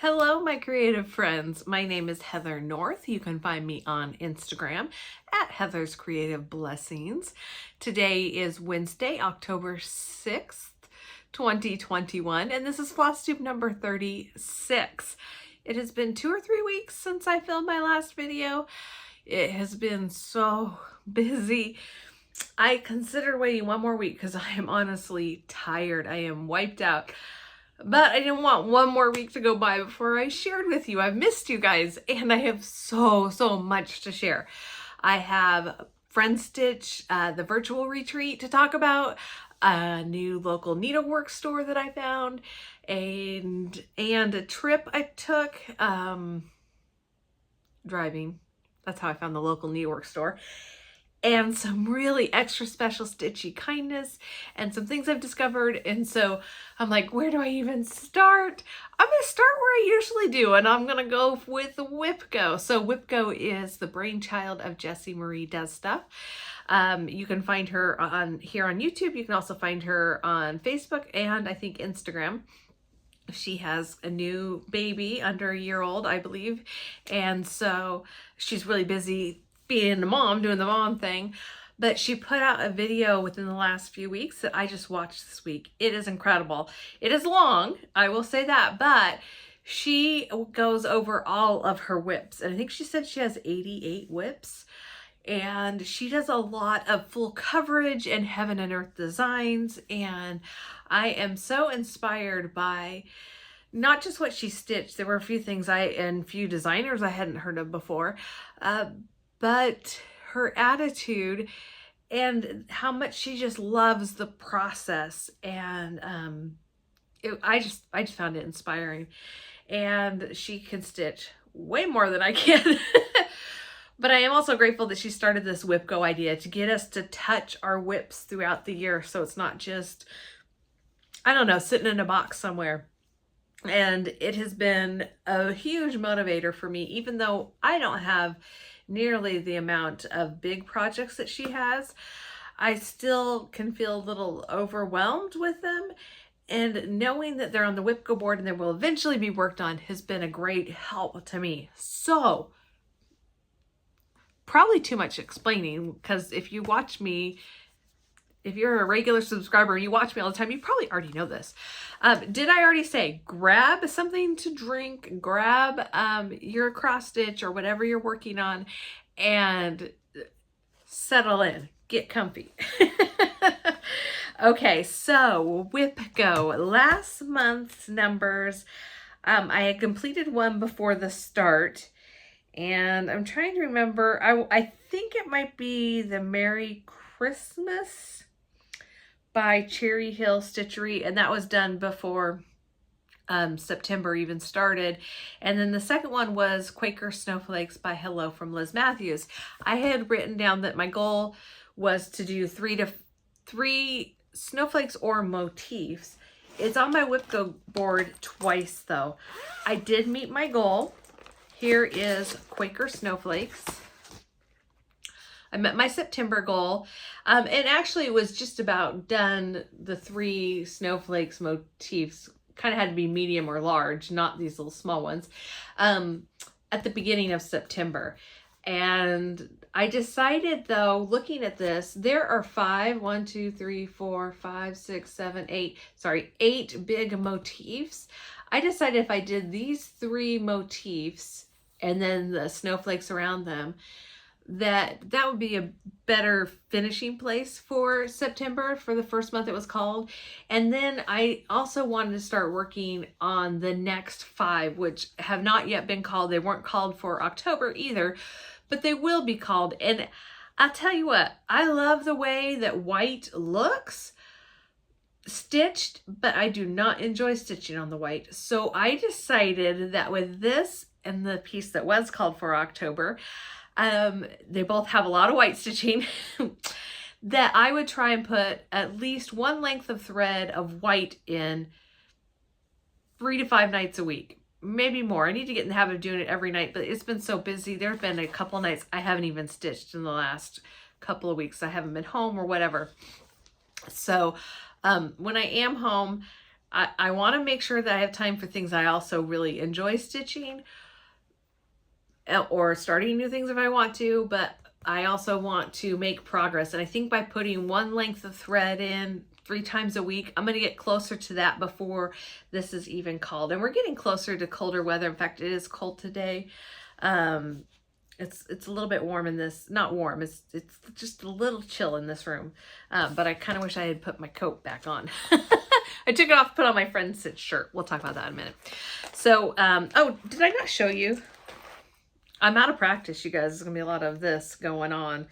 Hello, my creative friends. My name is Heather North. You can find me on Instagram at Heather's Creative Blessings. Today is Wednesday, October 6th, 2021, and this is Flosstube number 36. It has been 2 or 3 weeks since I filmed my last video. It has been so busy. I considered waiting one more week because I am honestly tired. I am wiped out. But I didn't want one more week to go by before I shared with you. I've missed you guys, and I have so much to share. I have Friendstitch, the virtual retreat to talk about, a new local needlework store that I found, and a trip I took driving. That's how I found the local needlework store. And some really extra special stitchy kindness and some things I've discovered. And so I'm like, where do I even start? I'm going to start where I usually do, and I'm going to go with WIPGO. So WIPGO is the brainchild of Jessie Marie Does Stuff. You can find her here on YouTube. You can also find her on Facebook and I think Instagram. She has a new baby under a year old, I believe. And so she's really busy being a mom, doing the mom thing, but she put out a video within the last few weeks that I just watched this week. It is incredible. It is long, I will say that, but she goes over all of her WIPs, and I think she said she has 88 WIPs, and she does a lot of full coverage and heaven and earth designs, and I am so inspired by not just what she stitched. There were a few things and few designers I hadn't heard of before, but her attitude and how much she just loves the process, and I just found it inspiring. And she can stitch way more than I can. But I am also grateful that she started this WIPGO idea to get us to touch our WIPs throughout the year, so it's not just, I don't know, sitting in a box somewhere. And it has been a huge motivator for me, even though I don't have nearly the amount of big projects that she has. I still can feel a little overwhelmed with them, and knowing that they're on the WIPGO board and they will eventually be worked on has been a great help to me. So probably too much explaining, because if you watch me, if you're a regular subscriber, you watch me all the time, you probably already know this. Did I already say, grab something to drink, grab your cross stitch or whatever you're working on, and settle in, get comfy. Okay, so WIPGO, last month's numbers, I had completed one before the start, and I'm trying to remember, I think it might be the Merry Christmas by Cherry Hill Stitchery, and that was done before September even started. And then the second one was Quaker Snowflakes by Hello from Liz Mathews. I had written down that my goal was to do 3 snowflakes or motifs. It's on my WIPGO board twice though. I did meet my goal. Here is Quaker Snowflakes. I met my September goal, and actually it was just about done. The 3 snowflakes motifs kind of had to be medium or large, not these little small ones, at the beginning of September. And I decided though, looking at this, there are 8 big motifs. I decided if I did these 3 motifs and then the snowflakes around them, that would be a better finishing place for September, for the first month it was called. And then I also wanted to start working on the next 5, which have not yet been called. They weren't called for October either, but they will be called. And I'll tell you what, I love the way that white looks stitched, but I do not enjoy stitching on the white. So I decided that with this and the piece that was called for October, they both have a lot of white stitching, that I would try and put at least one length of thread of white in 3 to 5 nights a week, maybe more. I need to get in the habit of doing it every night, but it's been so busy. There have been a couple nights I haven't even stitched in the last couple of weeks. I haven't been home or whatever. So when I am home, I want to make sure that I have time for things I also really enjoy stitching, or starting new things if I want to, but I also want to make progress. And I think by putting one length of thread in 3 times a week, I'm going to get closer to that before this is even cold. And we're getting closer to colder weather. In fact, it is cold today. It's a little bit warm in this, not warm, it's just a little chill in this room. But I kind of wish I had put my coat back on. I took it off, put on my Friendstitch shirt. We'll talk about that in a minute. So, oh, did I not show you? I'm out of practice, you guys. There's gonna be a lot of this going on.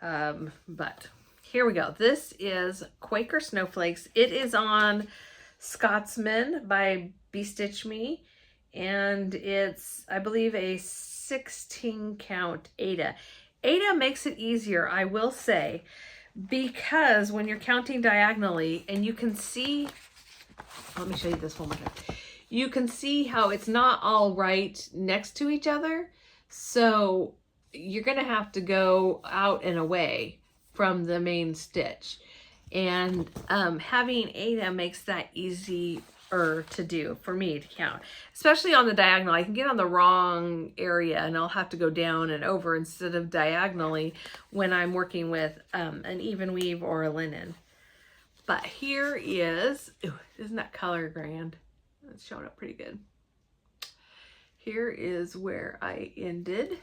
But here we go. This is Quaker Snowflakes. It is on Scotsman by Bestitch Me. And it's, I believe, a 16 count Ada. Ada makes it easier, I will say, because when you're counting diagonally, and you can see, let me show you this one more time. You can see how it's not all right next to each other. So you're going to have to go out and away from the main stitch. And having Ada makes that easier to do for me to count, especially on the diagonal. I can get on the wrong area and I'll have to go down and over instead of diagonally when I'm working with an even weave or a linen. But here is, ooh, isn't that color grand? It's showing up pretty good. Here is where I ended.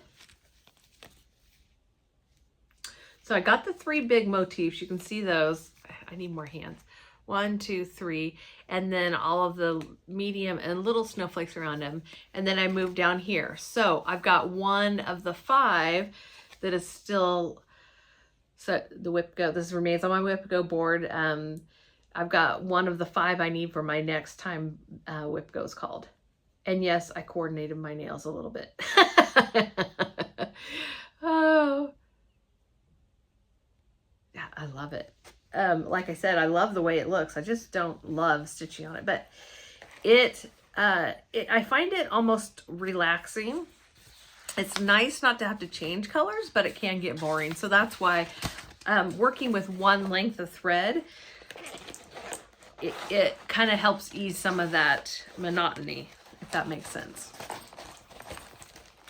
So I got the 3 big motifs. You can see those. I need more hands. 1, 2, 3, and then all of the medium and little snowflakes around them. And then I moved down here. So I've got one of the 5 that is still, so the WIPGO, this remains on my WIPGO board. I've got one of the 5 I need for my next time WIPGO is called. And yes, I coordinated my nails a little bit. Oh, yeah, I love it. Like I said, I love the way it looks. I just don't love stitching on it, but I find it almost relaxing. It's nice not to have to change colors, but it can get boring. So that's why working with one length of thread, it kind of helps ease some of that monotony, if that makes sense.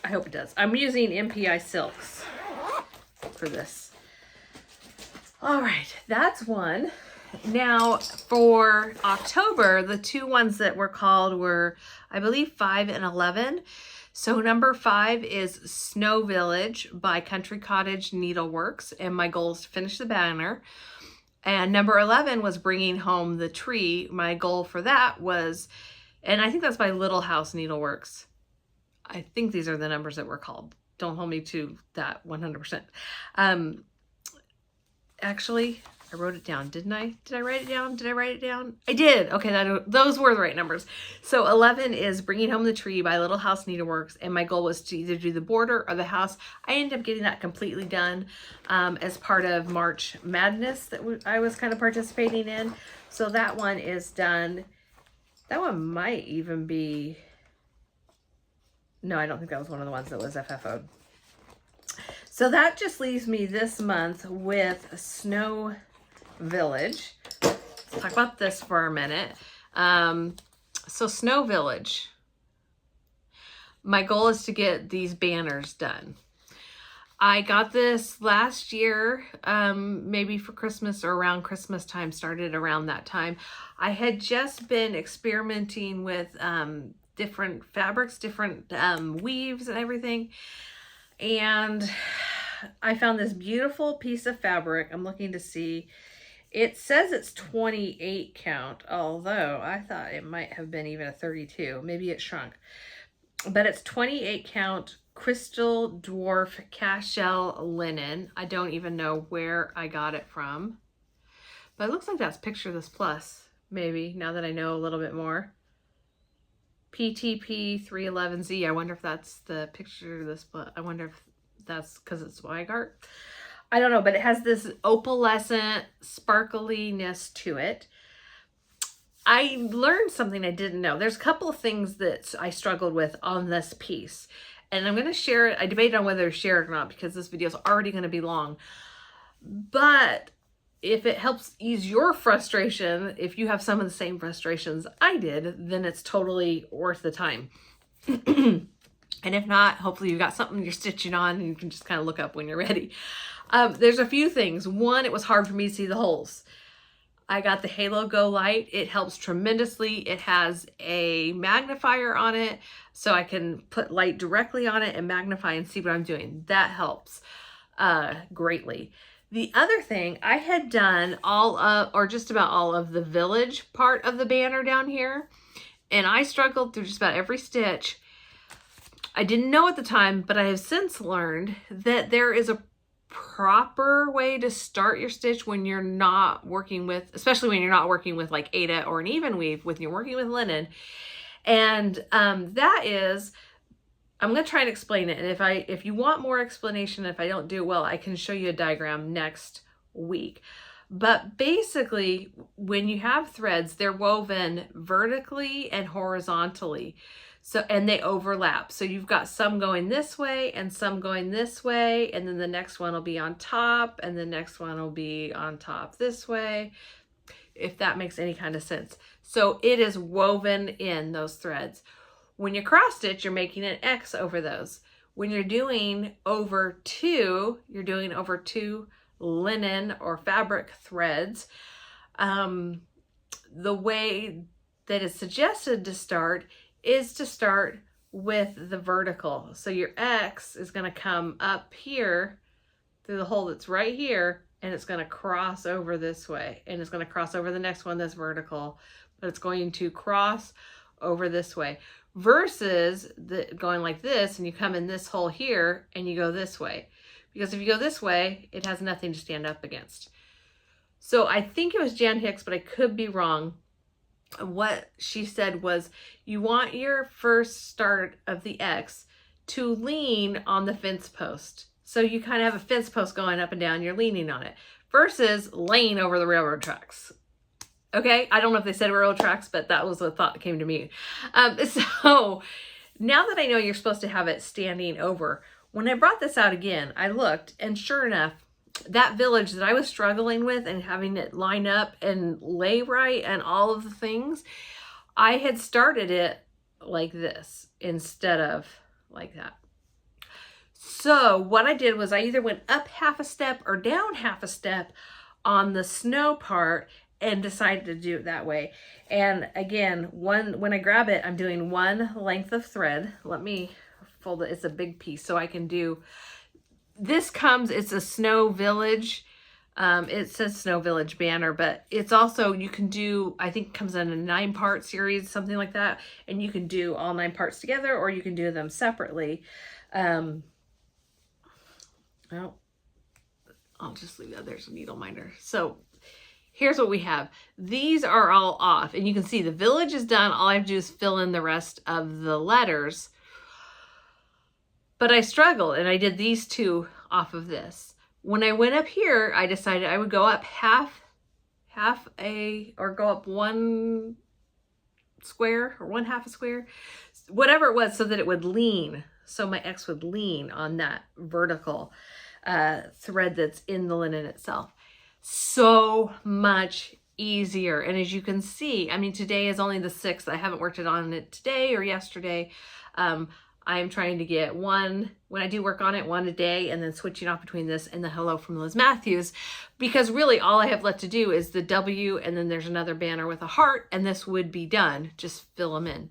I hope it does. I'm using MPI silks for this. All right, that's one. Now for October, the 2 ones that were called were, I believe, 5 and 11. So number 5 is Snow Village by Country Cottage Needleworks, and my goal is to finish the banner. And number 11 was Bringing Home the Tree. My goal for that was, and I think that's by Little House Needleworks. I think these are the numbers that were called. Don't hold me to that 100%. Actually, I wrote it down, didn't I? Did I write it down? Did I write it down? I did. Okay, those were the right numbers. So 11 is Bringing Home the Tree by Little House Needleworks, and my goal was to either do the border or the house. I ended up getting that completely done as part of March Madness that I was kind of participating in. So that one is done. That one might even be... No, I don't think that was one of the ones that was FFO'd. So that just leaves me this month with Snow Village. Let's talk about this for a minute. So Snow Village. My goal is to get these banners done. I got this last year, maybe for Christmas or around Christmas time, started around that time. I had just been experimenting with different fabrics, different weaves and everything. And I found this beautiful piece of fabric. I'm looking to see. It says it's 28 count, although I thought it might have been even a 32. Maybe it shrunk. But it's 28 count Crystal Dwarf Cashel linen. I don't even know where I got it from. But it looks like that's Picture This Plus, maybe, now that I know a little bit more. PTP 311Z. I wonder if that's the Picture This Plus. I wonder if that's because it's Weigart. I don't know, but it has this opalescent sparkliness to it. I learned something I didn't know. There's a couple of things that I struggled with on this piece, and I'm going to share it. I debated on whether to share it or not because this video is already going to be long. But if it helps ease your frustration, if you have some of the same frustrations I did, then it's totally worth the time. And if not, hopefully you've got something you're stitching on and you can just kind of look up when you're ready. There's a few things. One, it was hard for me to see the holes. I got the Halo Go light. It helps tremendously. It has a magnifier on it, so I can put light directly on it and magnify and see what I'm doing. That helps greatly. The other thing, I had done all of, or just about all of the village part of the banner down here, and I struggled through just about every stitch. I didn't know at the time, but I have since learned that there is a proper way to start your stitch when you're not working with, especially when you're not working with like Aida or an even weave, when you're working with linen. And that is, I'm going to try and explain it. And if you want more explanation, if I don't do it well, I can show you a diagram next week. But basically, when you have threads, they're woven vertically and horizontally. So, and they overlap. So you've got some going this way and some going this way. And then the next one will be on top and the next one will be on top this way, if that makes any kind of sense. So it is woven in those threads. When you cross stitch, you're making an X over those. When you're doing over two, you're doing over two linen or fabric threads. The way that is suggested to start is to start with the vertical. So your X is going to come up here through the hole that's right here, and it's going to cross over this way, and it's going to cross over the next one that's vertical, but it's going to cross over this way, versus going like this, and you come in this hole here and you go this way, because if you go this way, it has nothing to stand up against. So I think it was Jan Hicks, but I could be wrong. What she said was, you want your first start of the X to lean on the fence post. So you kind of have a fence post going up and down, you're leaning on it, versus laying over the railroad tracks. Okay, I don't know if they said railroad tracks, but that was a thought that came to me. So now that I know you're supposed to have it standing over, when I brought this out again, I looked, and sure enough, that village that I was struggling with and having it line up and lay right and all of the things, I had started it like this instead of like that. So what I did was I either went up half a step or down half a step on the snow part and decided to do it that way. And again, when I grab it, I'm doing one length of thread. Let me fold it. It's a big piece, so I can do, this comes, it's a Snow Village. It says Snow Village banner, but it's also, you can do, I think it comes in a 9-part series, something like that. And you can do all 9 parts together, or you can do them separately. Well, I'll just leave that. There's a needle minder. So here's what we have. These are all off, and you can see the village is done. All I have to do is fill in the rest of the letters. But I struggled, and I did these two off of this. When I went up here, I decided I would go up or go up 1 square or 1/2 a square, whatever it was, so that it would lean. So my X would lean on that vertical thread that's in the linen itself. So much easier. And as you can see, I mean, today is only the 6th. I haven't worked on it today or yesterday. I'm trying to get one, when I do work on it, 1 a day, and then switching off between this and the Hello from Liz Mathews, because really all I have left to do is the W, and then there's another banner with a heart, and this would be done. Just fill them in.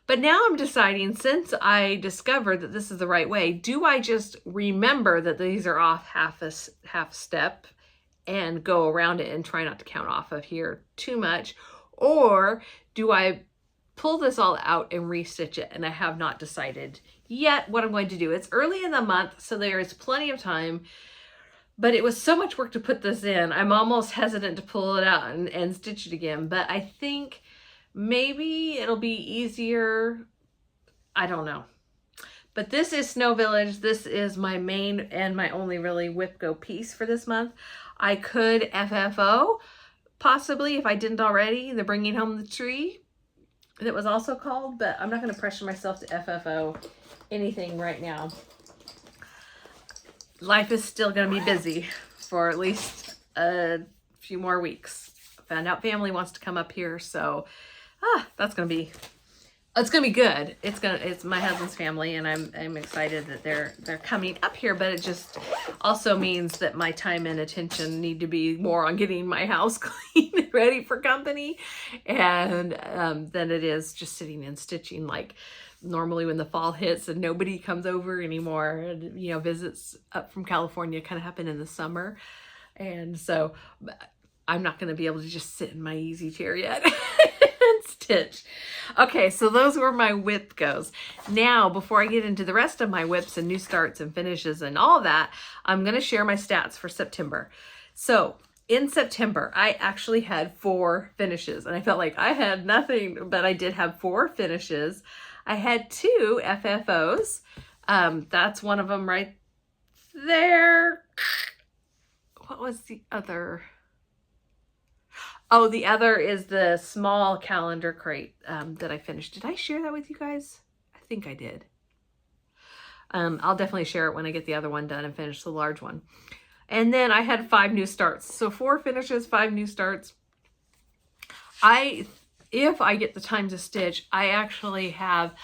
But now I'm deciding, since I discovered that this is the right way, do I just remember that these are off half step and go around it and try not to count off of here too much? Or do I pull this all out and restitch it? And I have not decided yet what I'm going to do. It's early in the month, so there is plenty of time, but it was so much work to put this in. I'm almost hesitant to pull it out and stitch it again, but I think maybe it'll be easier. I don't know. But this is Snow Village. This is my main and my only really WIPGO piece for this month. I could FFO, possibly, if I didn't already, the Bringing Home the Tree, that was also called, but I'm not going to pressure myself to FFO anything right now. Life is still going to be busy for at least a few more weeks. Found out family wants to come up here, so that's gonna be, it's gonna be good. It's my husband's family, and I'm excited that they're coming up here. But it just also means that my time and attention need to be more on getting my house clean and ready for company, and than it is just sitting and stitching. Like normally when the fall hits and nobody comes over anymore, and you know, visits up from California kind of happen in the summer, and so I'm not going to be able to just sit in my easy chair yet and stitch. Okay, so those were my WIPGOs. Now, before I get into the rest of my WIPs and new starts and finishes and all that, I'm going to share my stats for September. So in September, I actually had 4 finishes, and I felt like I had nothing, but I did have 4 finishes. I had 2 FFOs. That's one of them right there. What was the other? Oh, the other is the small calendar crate that I finished. Did I share that with you guys? I think I did. I'll definitely share it when I get the other one done and finish the large one. And then I had 5 new starts. So 4 finishes, 5 new starts. If I get the time to stitch, I actually have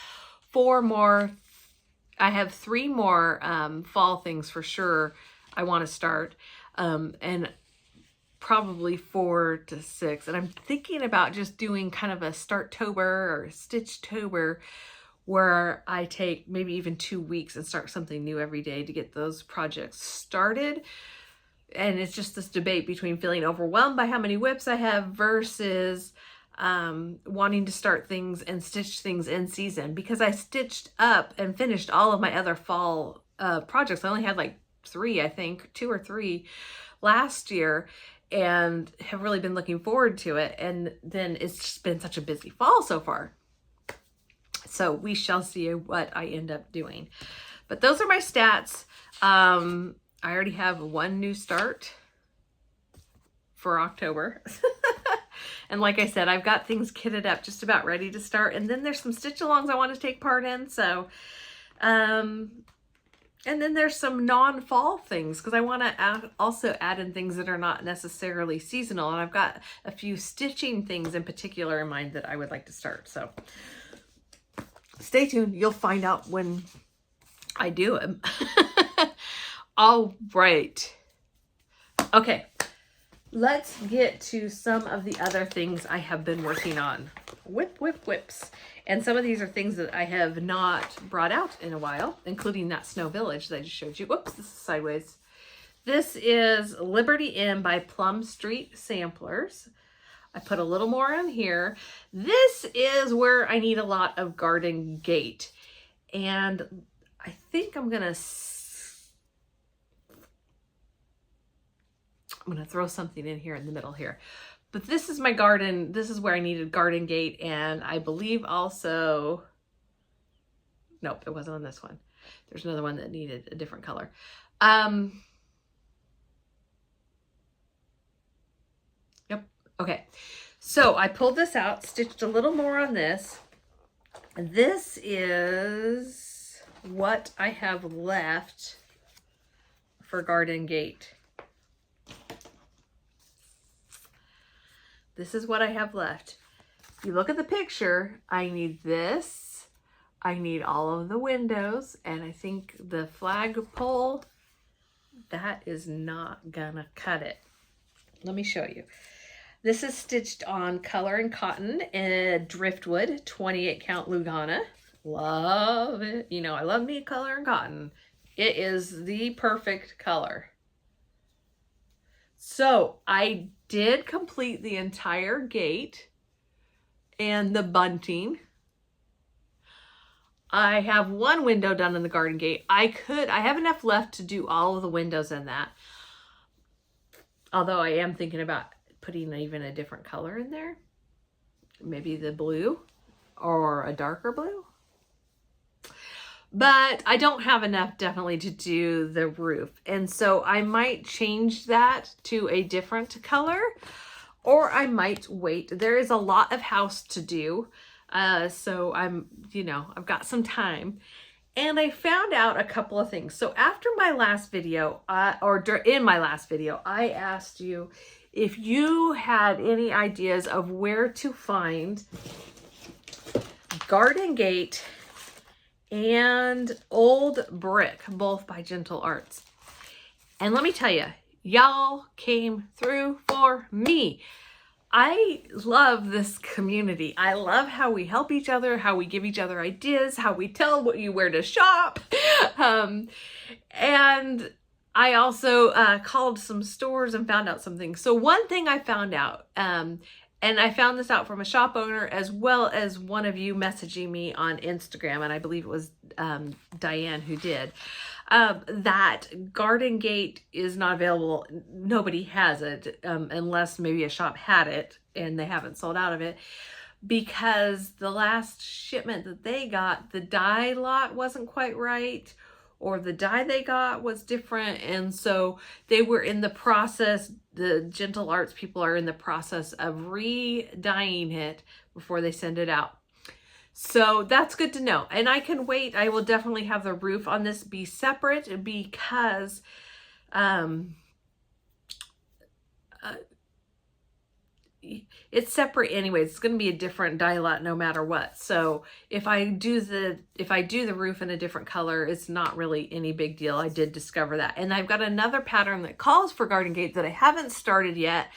4 more. I have 3 more fall things for sure I want to start. And probably 4 to 6, and I'm thinking about just doing kind of a Starttober or Stitchtober, where I take maybe even 2 weeks and start something new every day to get those projects started. And it's just this debate between feeling overwhelmed by how many WIPs I have versus wanting to start things and stitch things in season, because I stitched up and finished all of my other fall projects. I only had like 3, I think 2 or 3 last year, and have really been looking forward to it. And then it's just been such a busy fall so far. So we shall see what I end up doing. But those are my stats. I already have 1 new start for October. And like I said, I've got things kitted up, just about ready to start. And then there's some stitch alongs I want to take part in. So, and then there's some non-fall things, because I want to also add in things that are not necessarily seasonal. And I've got a few stitching things in particular in mind that I would like to start. So stay tuned. You'll find out when I do them. All right. Okay. Let's get to some of the other things I have been working on. WIPs. And some of these are things that I have not brought out in a while, including that Snow Village that I just showed you. Whoops, this is sideways. This is Liberty Inn by Plum Street Samplers. I put a little more on here. This is where I need a lot of garden gate. And I think I'm going to throw something in here in the middle here. But this is my garden. This is where I needed garden gate. And I believe also, nope, it wasn't on this one. There's another one that needed a different color. Yep. Okay. So I pulled this out, stitched a little more on this. This is what I have left for garden gate. This is what I have left. If you look at the picture, I need this. I need all of the windows, and I think the flagpole, that is not gonna cut it. Let me show you. This is stitched on Color and Cotton and Driftwood 28 count Lugana. Love it. You know, I love me Color and Cotton. It is the perfect color. So I did complete the entire gate and the bunting. I have 1 window done in the garden gate. I have enough left to do all of the windows in that. Although I am thinking about putting even a different color in there. Maybe the blue or a darker blue. But I don't have enough definitely to do the roof. And so I might change that to a different color, or I might wait. There is a lot of house to do. So I've got some time. And I found out a couple of things. So after my last video, in my last video, I asked you if you had any ideas of where to find Garden Gate and Old Brick, both by Gentle Arts. And let me tell you, y'all came through for me. I love this community. I love how we help each other, how we give each other ideas, how we tell you where to shop. And I also called some stores and found out some things. So one thing I found out, and I found this out from a shop owner as well as one of you messaging me on Instagram, and I believe it was Diane who did, that Garden Gate is not available. Nobody has it, unless maybe a shop had it and they haven't sold out of it, because the last shipment that they got, the dye lot wasn't quite right, or the dye they got was different. And so they were in the process, the Gentle Arts people are in the process of re-dyeing it before they send it out. So that's good to know. And I can wait. I will definitely have the roof on this be separate because it's separate anyways. It's going to be a different dye lot no matter what. So if I do the roof in a different color, it's not really any big deal. I did discover that. And I've got another pattern that calls for Garden Gate that I haven't started yet.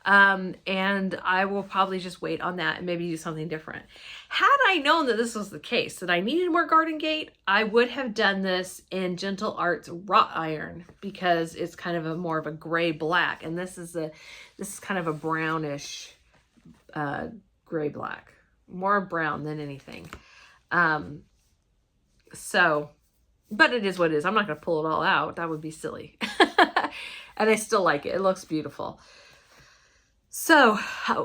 And I will probably just wait on that and maybe do something different. Had I known that this was the case, that I needed more Garden Gate, I would have done this in Gentle Arts wrought iron because it's kind of more of a gray black, and this is kind of a brownish gray black, more brown than anything. So, but it is what it is. I'm not going to pull it all out. That would be silly. And I still like it. It looks beautiful. So,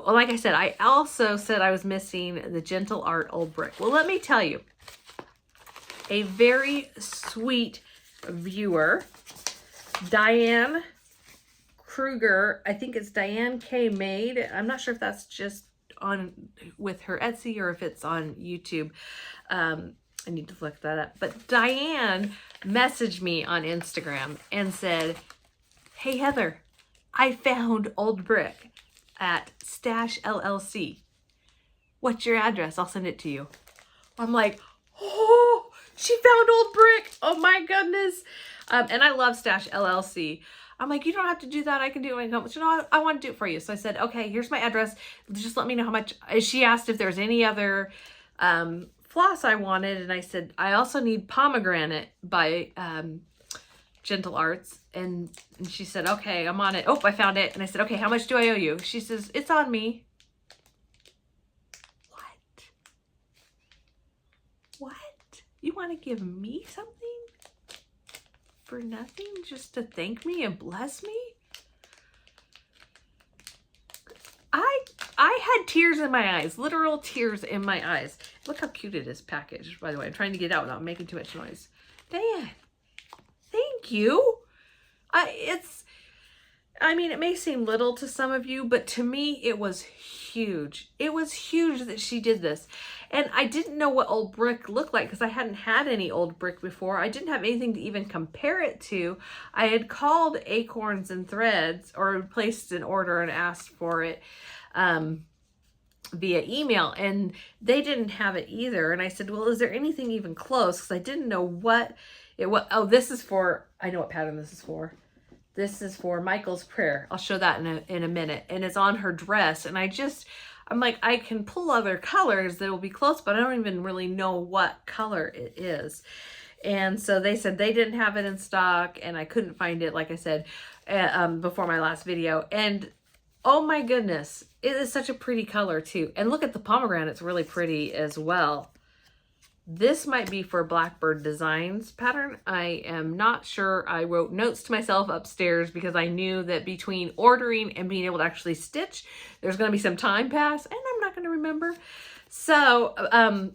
like I said, I also said I was missing the Gentle Art Old Brick. Well, let me tell you, a very sweet viewer, Diane Kreuger, I think it's Diane K Made. I'm not sure if that's just on with her Etsy or if it's on YouTube. I need to look that up. But Diane messaged me on Instagram and said, "Hey, Heather, I found Old Brick at Stash LLC. What's your address? I'll send it to you." I'm like, oh, she found Old Brick. Oh my goodness. And I love Stash LLC. I'm like, you don't have to do that. I can do it when I come. You know, I want to do it for you. So I said, okay, here's my address. Just let me know how much. She asked if there's any other floss I wanted. And I said, I also need pomegranate by Gentle Arts. And she said, okay, I'm on it. Oh, I found it. And I said, okay, how much do I owe you? She says, it's on me. What? You want to give me something for nothing just to thank me and bless me? I had tears in my eyes, literal tears in my eyes. Look how cute it is packaged, by the way. I'm trying to get it out without making too much noise. Diane, thank you. I mean, it may seem little to some of you, but to me, it was huge. It was huge that she did this. And I didn't know what Old Brick looked like because I hadn't had any Old Brick before. I didn't have anything to even compare it to. I had called Acorns and Threads or placed an order and asked for it via email, and they didn't have it either. And I said, well, is there anything even close? Because I didn't know what it was. Oh, this is for, I know what pattern this is for. This is for Mychal's Prayer. I'll show that in a minute. And it's on her dress. And I'm like, I can pull other colors that will be close, but I don't even really know what color it is. And so they said they didn't have it in stock, and I couldn't find it, like I said, before my last video. And oh my goodness, it is such a pretty color too. And look at the pomegranate, it's really pretty as well. This might be for Blackbird Designs pattern. I am not sure. I wrote notes to myself upstairs because I knew that between ordering and being able to actually stitch, there's going to be some time pass, and I'm not going to remember. So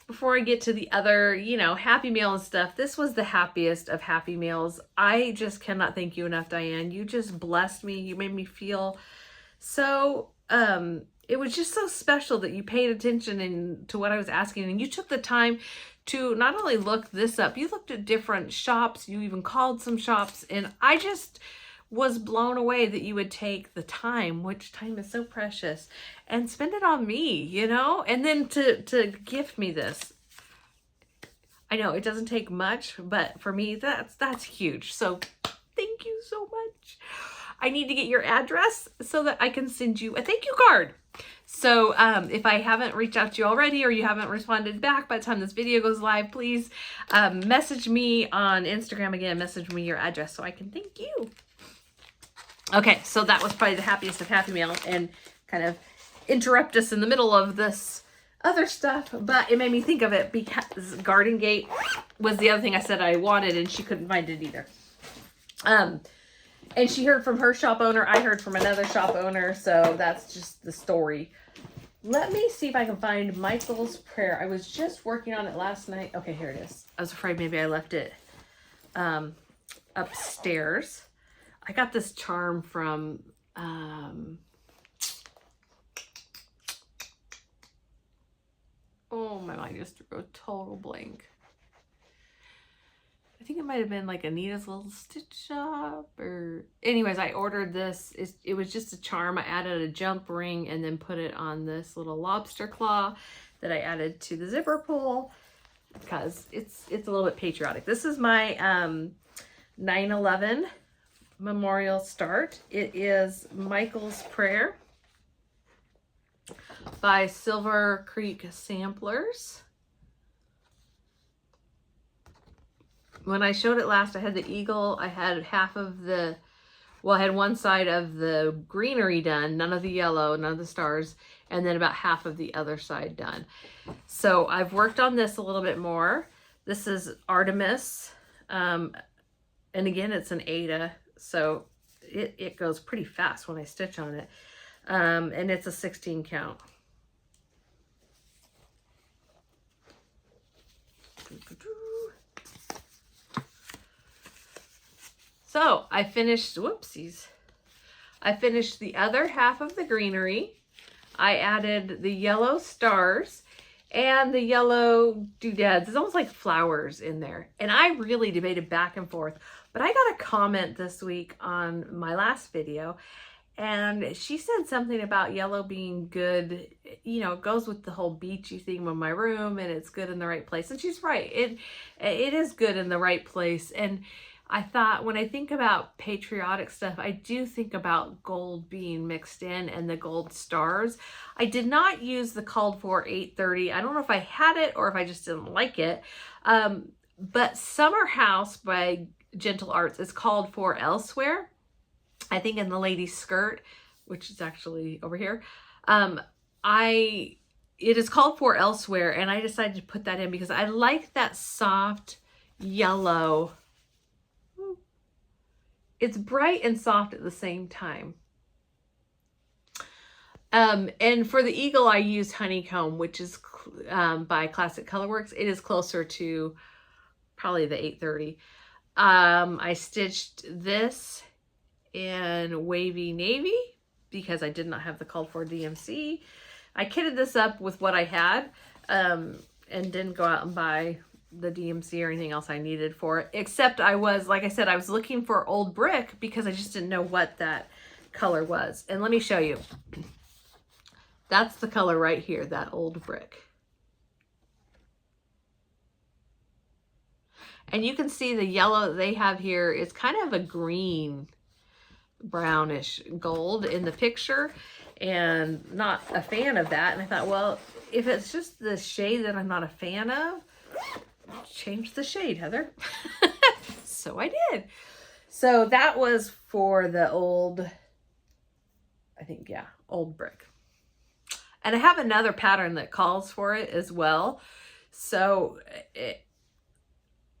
before I get to the other, Happy Mail and stuff, this was the happiest of Happy Mails. I just cannot thank you enough, Diane. You just blessed me. You made me feel so it was just so special that you paid attention to what I was asking, and you took the time to not only look this up, you looked at different shops, you even called some shops, and I just was blown away that you would take the time, which time is so precious, and spend it on me, you know, and then to gift me this. I know it doesn't take much, but for me, that's huge. So thank you so much. I need to get your address so that I can send you a thank you card. So if I haven't reached out to you already, or you haven't responded back by the time this video goes live, please message me on Instagram. Again, message me your address so I can thank you. Okay, so that was probably the happiest of Happy Mail, and kind of interrupt us in the middle of this other stuff, but it made me think of it because Garden Gate was the other thing I said I wanted, and she couldn't find it either. And she heard from her shop owner, I heard from another shop owner, so that's just the story. Let me see if I can find Mychal's prayer. I was just working on it last night. Okay, here it is. I was afraid maybe I left it upstairs. I got this charm from oh, my mind just threw a total blank. I think it might have been like Anita's Little Stitch Shop, or anyways, I ordered this. It was just a charm. I added a jump ring and then put it on this little lobster claw that I added to the zipper pull because it's a little bit patriotic. This is my 9/11 Memorial Start. It is Mychal's Prayer by Silver Creek Samplers. When I showed it last, I had the eagle. I had half of the, well, I had one side of the greenery done, none of the yellow, none of the stars, and then about half of the other side done. So I've worked on this a little bit more. This is Artemis, and again, it's an Ada, so it goes pretty fast when I stitch on it, and it's a 16 count. So I finished, whoopsies. I finished the other half of the greenery. I added the yellow stars and the yellow doodads. It's almost like flowers in there. And I really debated back and forth, but I got a comment this week on my last video, and she said something about yellow being good. You know, it goes with the whole beachy theme of my room, and it's good in the right place. And she's right. It is good in the right place. And I thought, when I think about patriotic stuff, I do think about gold being mixed in and the gold stars. I did not use the called for 830. I don't know if I had it or if I just didn't like it. But Summer House by Gentle Arts is called for elsewhere. I think in the lady's skirt, which is actually over here. It is called for elsewhere, and I decided to put that in because I like that soft yellow. It's bright and soft at the same time. And for the eagle, I used Honeycomb, which is by Classic Colorworks. It is closer to probably the 830. I stitched this in Wavy Navy because I did not have the called for DMC. I kitted this up with what I had and didn't go out and buy the DMC or anything else I needed for it, except I was, like I said, I was looking for old brick because I just didn't know what that color was. And let me show you. That's the color right here, that old brick. And you can see the yellow they have here is kind of a green, brownish gold in the picture, and not a fan of that. And I thought, well, if it's just the shade that I'm not a fan of, change the shade, Heather. So I did. So that was for the old, I think, yeah, old brick. And I have another pattern that calls for it as well. So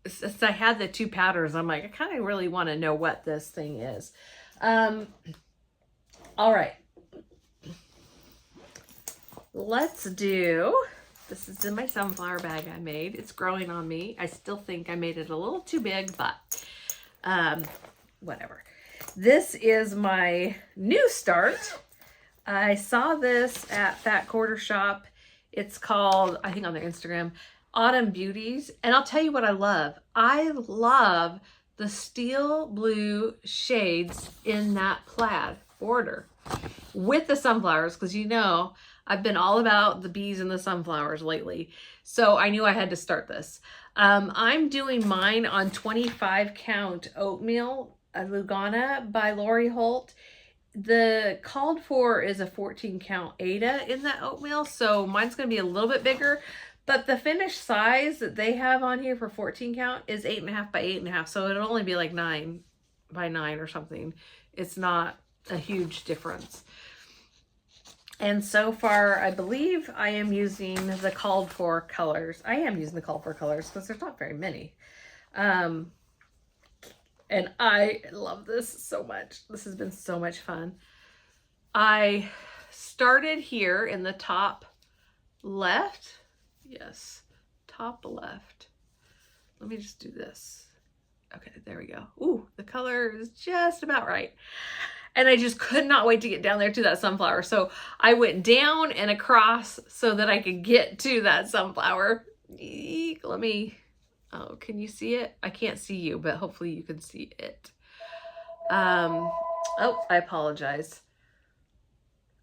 since I had the two patterns, I'm like, I kind of really want to know what this thing is. All right. Let's do, this is in my sunflower bag I made. It's growing on me. I still think I made it a little too big, but whatever. This is my new start. I saw this at Fat Quarter Shop. It's called, I think on their Instagram, Autumn Beauties. And I'll tell you what I love. I love the steel blue shades in that plaid border with the sunflowers, because you know I've been all about the bees and the sunflowers lately. So I knew I had to start this. I'm doing mine on 25 count oatmeal Lugana by Lori Holt. The called for is a 14 count Ada in that oatmeal, so mine's going to be a little bit bigger, but the finished size that they have on here for 14 count is 8.5 by 8.5, so it'll only be like 9 by 9 or something. It's not a huge difference. And so far, I believe I am using the called for colors. I am using the called for colors because there's not very many. And I love this so much. This has been so much fun. I started here in the top left. Yes, top left. Let me just do this. Okay, there we go. Ooh, the color is just about right. And I just could not wait to get down there to that sunflower. So I went down and across so that I could get to that sunflower. Eek, let me... Oh, can you see it? I can't see you, but hopefully you can see it. Oh, I apologize.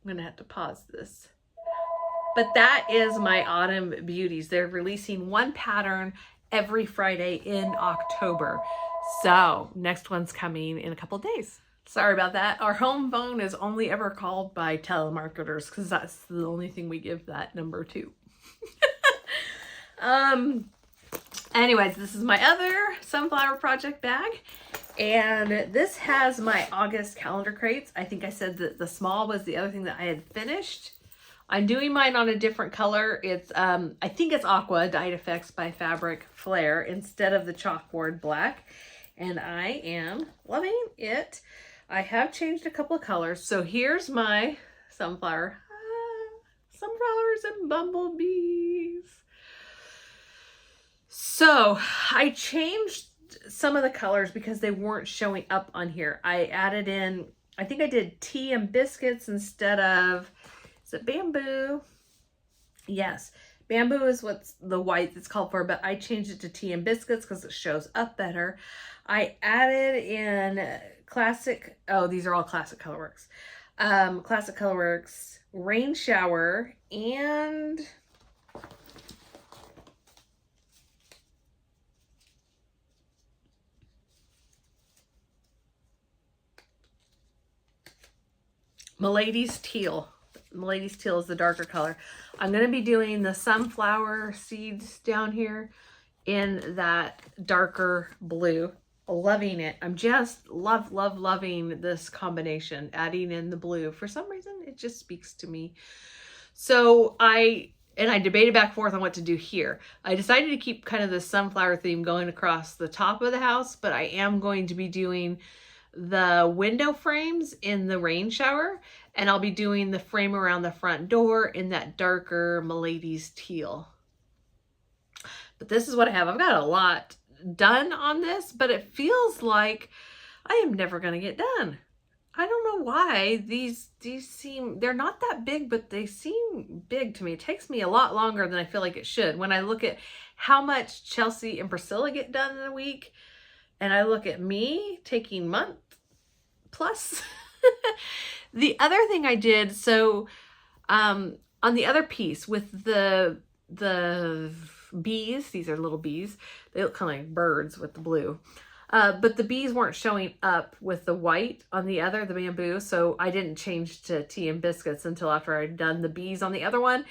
I'm gonna have to pause this. But that is my Autumn Beauties. They're releasing one pattern every Friday in October. So next one's coming in a couple of days. Sorry about that. Our home phone is only ever called by telemarketers because that's the only thing we give that number to. Anyways, this is my other sunflower project bag, and this has my August calendar crates. I think I said that the small was the other thing that I had finished. I'm doing mine on a different color. It's I think it's Aqua Dyed Effects by Fabric Flare instead of the chalkboard black, and I am loving it. I have changed a couple of colors. So here's my sunflower. Sunflowers and bumblebees. So I changed some of the colors because they weren't showing up on here. I added in, I think I did tea and biscuits instead of, is it bamboo? Yes, bamboo is what's the white that's called for, but I changed it to tea and biscuits because it shows up better. I added in classic, oh, these are all classic colorworks. Classic colorworks, rain shower, and Milady's Teal. Milady's Teal is the darker color. I'm going to be doing the sunflower seeds down here in that darker blue. Loving it. I'm just loving this combination, adding in the blue. For some reason, it just speaks to me. So I debated back and forth on what to do here. I decided to keep kind of the sunflower theme going across the top of the house, but I am going to be doing the window frames in the rain shower, and I'll be doing the frame around the front door in that darker Milady's Teal. But this is what I have. I've got a lot done on this, but it feels like I am never going to get done. I don't know why these seem, they're not that big, but they seem big to me. It takes me a lot longer than I feel like it should. When I look at how much Chelsea and Priscilla get done in a week, and I look at me taking month plus. The other thing I did, so on the other piece with the bees, these are little bees. They look kind of like birds with the blue. But the bees weren't showing up with the white on the other, the bamboo. So I didn't change to tea and biscuits until after I'd done the bees on the other one.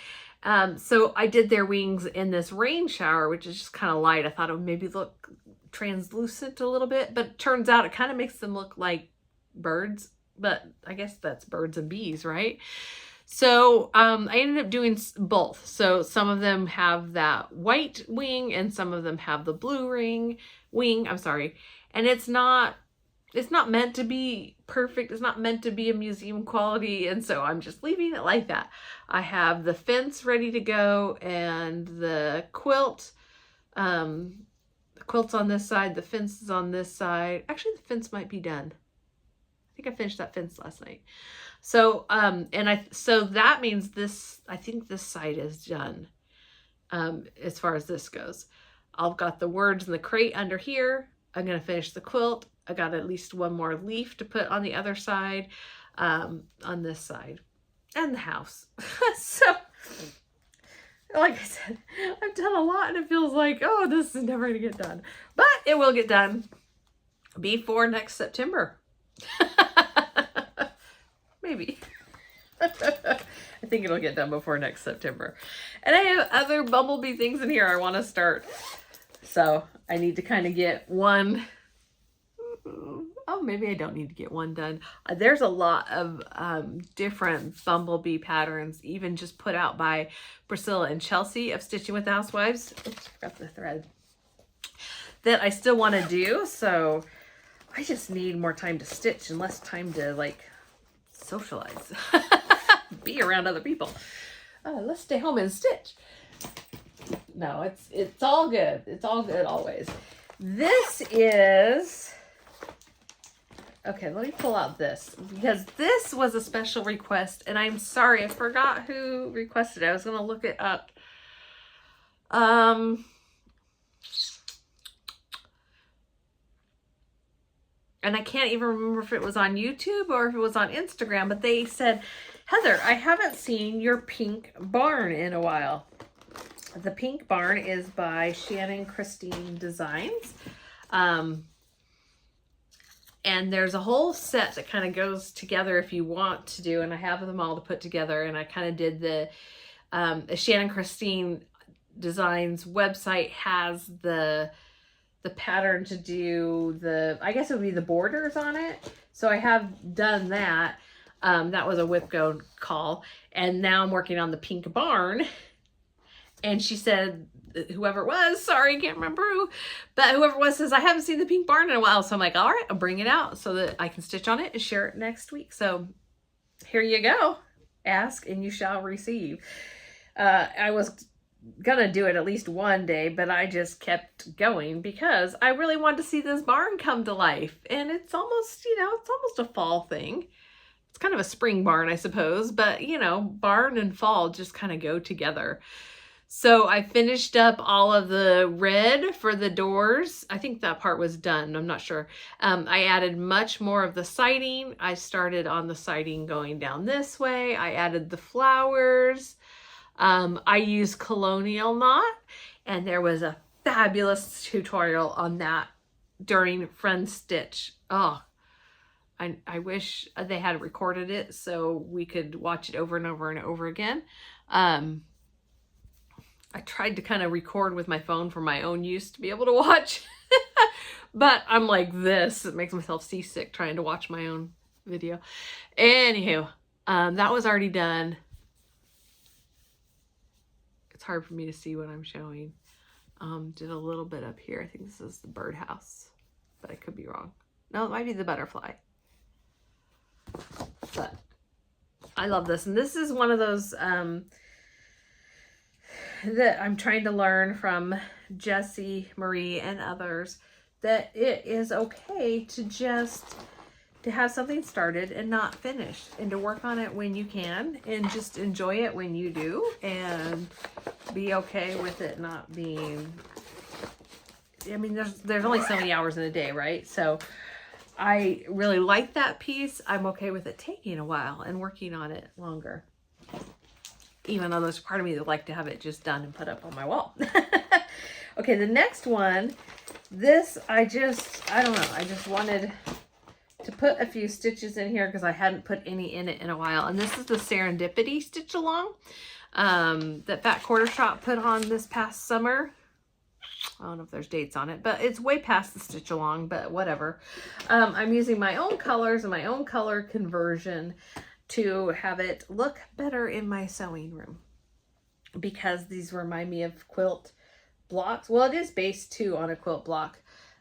So I did their wings in this rain shower, which is just kind of light. I thought it would maybe look translucent a little bit, but it turns out it kind of makes them look like birds. But I guess that's birds and bees, right? So I ended up doing both. So some of them have that white wing and some of them have the blue wing, I'm sorry. And it's not meant to be perfect. It's not meant to be a museum quality. And so I'm just leaving it like that. I have the fence ready to go and the quilt. The quilt's on this side. The fence is on this side. Actually, the fence might be done. I think I finished that fence last night. So, so that means this, I think this side is done, as far as this goes. I've got the words in the crate under here. I'm going to finish the quilt. I got at least one more leaf to put on the other side, on this side, and the house. So, like I said, I've done a lot and it feels like, oh, this is never going to get done. But it will get done before next September. Maybe. I think it'll get done before next September. And I have other bumblebee things in here I want to start. So I need to kind of get one. Oh, maybe I don't need to get one done. There's a lot of different bumblebee patterns, even just put out by Priscilla and Chelsea of Stitching with the Housewives. Oops, forgot the thread. That I still want to do. So I just need more time to stitch and less time to like socialize. Be around other people. Let's stay home and stitch. No, it's all good. It's all good always. This is, okay, let me pull out this because this was a special request and I'm sorry, I forgot who requested it. I was going to look it up. And I can't even remember if it was on YouTube or if it was on Instagram, but they said, Heather, I haven't seen your pink barn in a while. The pink barn is by Shannon Christine Designs. And there's a whole set that kind of goes together if you want to do, and I have them all to put together, and I kind of did the Shannon Christine Designs website has the pattern to do the, I guess it would be the borders on it. So I have done that. That was a WIPGO call. And now I'm working on the pink barn. And she said, whoever it was, sorry, I can't remember who, but whoever it was says, I haven't seen the pink barn in a while. So I'm like, all right, I'll bring it out so that I can stitch on it and share it next week. So here you go. Ask and you shall receive. I was gonna do it at least one day, but I just kept going because I really wanted to see this barn come to life. And it's almost, you know, it's almost a fall thing. It's kind of a spring barn, I suppose, but you know, barn and fall just kind of go together. So I finished up all of the red for the doors. I think that part was done. I'm not sure. I added much more of the siding. I started on the siding going down this way. I added the flowers. I used Colonial Knot, and there was a fabulous tutorial on that during Friendstitch. Oh, I wish they had recorded it so we could watch it over and over and over again. I tried to kind of record with my phone for my own use to be able to watch, but I'm like this. It makes myself seasick trying to watch my own video. Anywho, that was already done. It's hard for me to see what I'm showing. Did a little bit up here. I think this is the birdhouse, but I could be wrong. No, it might be the butterfly. But I love this. And this is one of those that I'm trying to learn from Jessie, Marie, and others, that it is okay to just to have something started and not finished, and to work on it when you can and just enjoy it when you do, and be okay with it not being, I mean, there's only so many hours in a day, right? So I really like that piece. I'm okay with it taking a while and working on it longer, even though there's part of me that would like to have it just done and put up on my wall. Okay, the next one, this, I don't know, I just wanted to put a few stitches in here because I hadn't put any in it in a while. And this is the Serendipity stitch along that Fat Quarter Shop put on this past summer. I don't know if there's dates on it, but it's way past the stitch along, but whatever. I'm using my own colors and my own color conversion to have it look better in my sewing room, because these remind me of quilt blocks. Well, it is based too on a quilt block,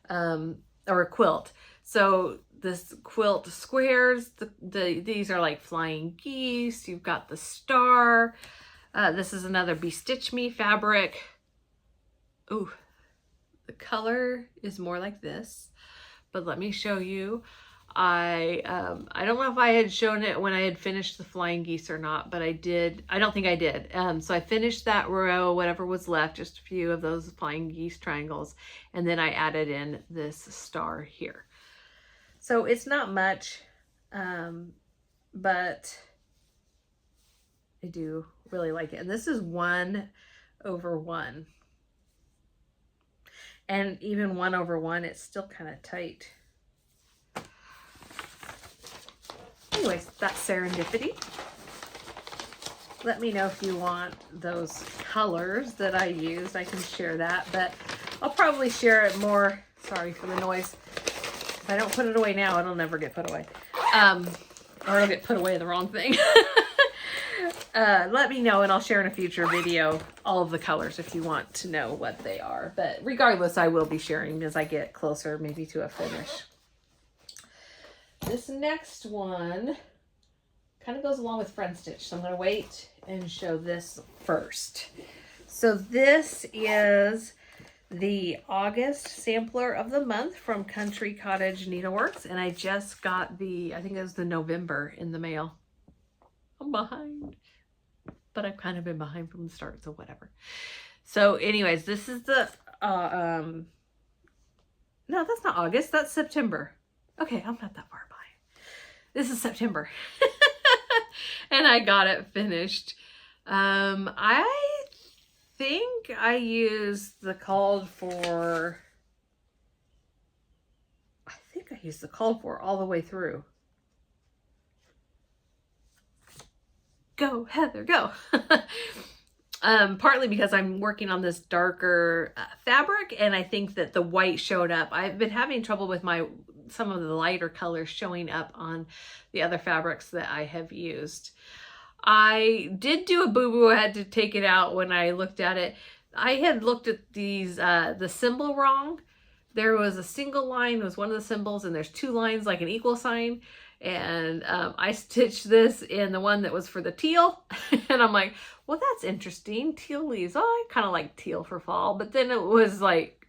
or a quilt. So this quilt squares, these are like flying geese. You've got the star. This is another Bestitch Me fabric. Ooh, the color is more like this, but let me show you. I don't know if I had shown it when I had finished the flying geese or not, but I did. I don't think I did. So I finished that row, whatever was left, just a few of those flying geese triangles. And then I added in this star here. So it's not much, but I do really like it. And this is 1/1. And even 1/1, it's still kind of tight. Anyways, that's Serendipity. Let me know if you want those colors that I used. I can share that, but I'll probably share it more. Sorry for the noise. If I don't put it away now, it'll never get put away. Or it'll get put away the wrong thing. Let me know and I'll share in a future video all of the colors if you want to know what they are. But regardless, I will be sharing as I get closer maybe to a finish. This next one kind of goes along with Friendstitch, so I'm going to wait and show this first. So this is the August sampler of the month from Cottage Needleworks, and I just got the, I think it was the November in the mail. I'm behind, but I've kind of been behind from the start, so whatever. So anyways, this is the, no, that's not August, that's September. Okay, I'm not that far behind. This is September. And I got it finished. I think I used the called for, all the way through. Go, Heather, go. Partly because I'm working on this darker fabric, and I think that the white showed up. I've been having trouble with some of the lighter colors showing up on the other fabrics that I have used. I did do a boo-boo. I had to take it out when I looked at it. I had looked at these, the symbol wrong. There was a single line was one of the symbols, and there's 2 lines like an equal sign. And I stitched this in the one that was for the teal. And I'm like, well, that's interesting. Teal leaves. Oh, I kind of like teal for fall. But then it was like,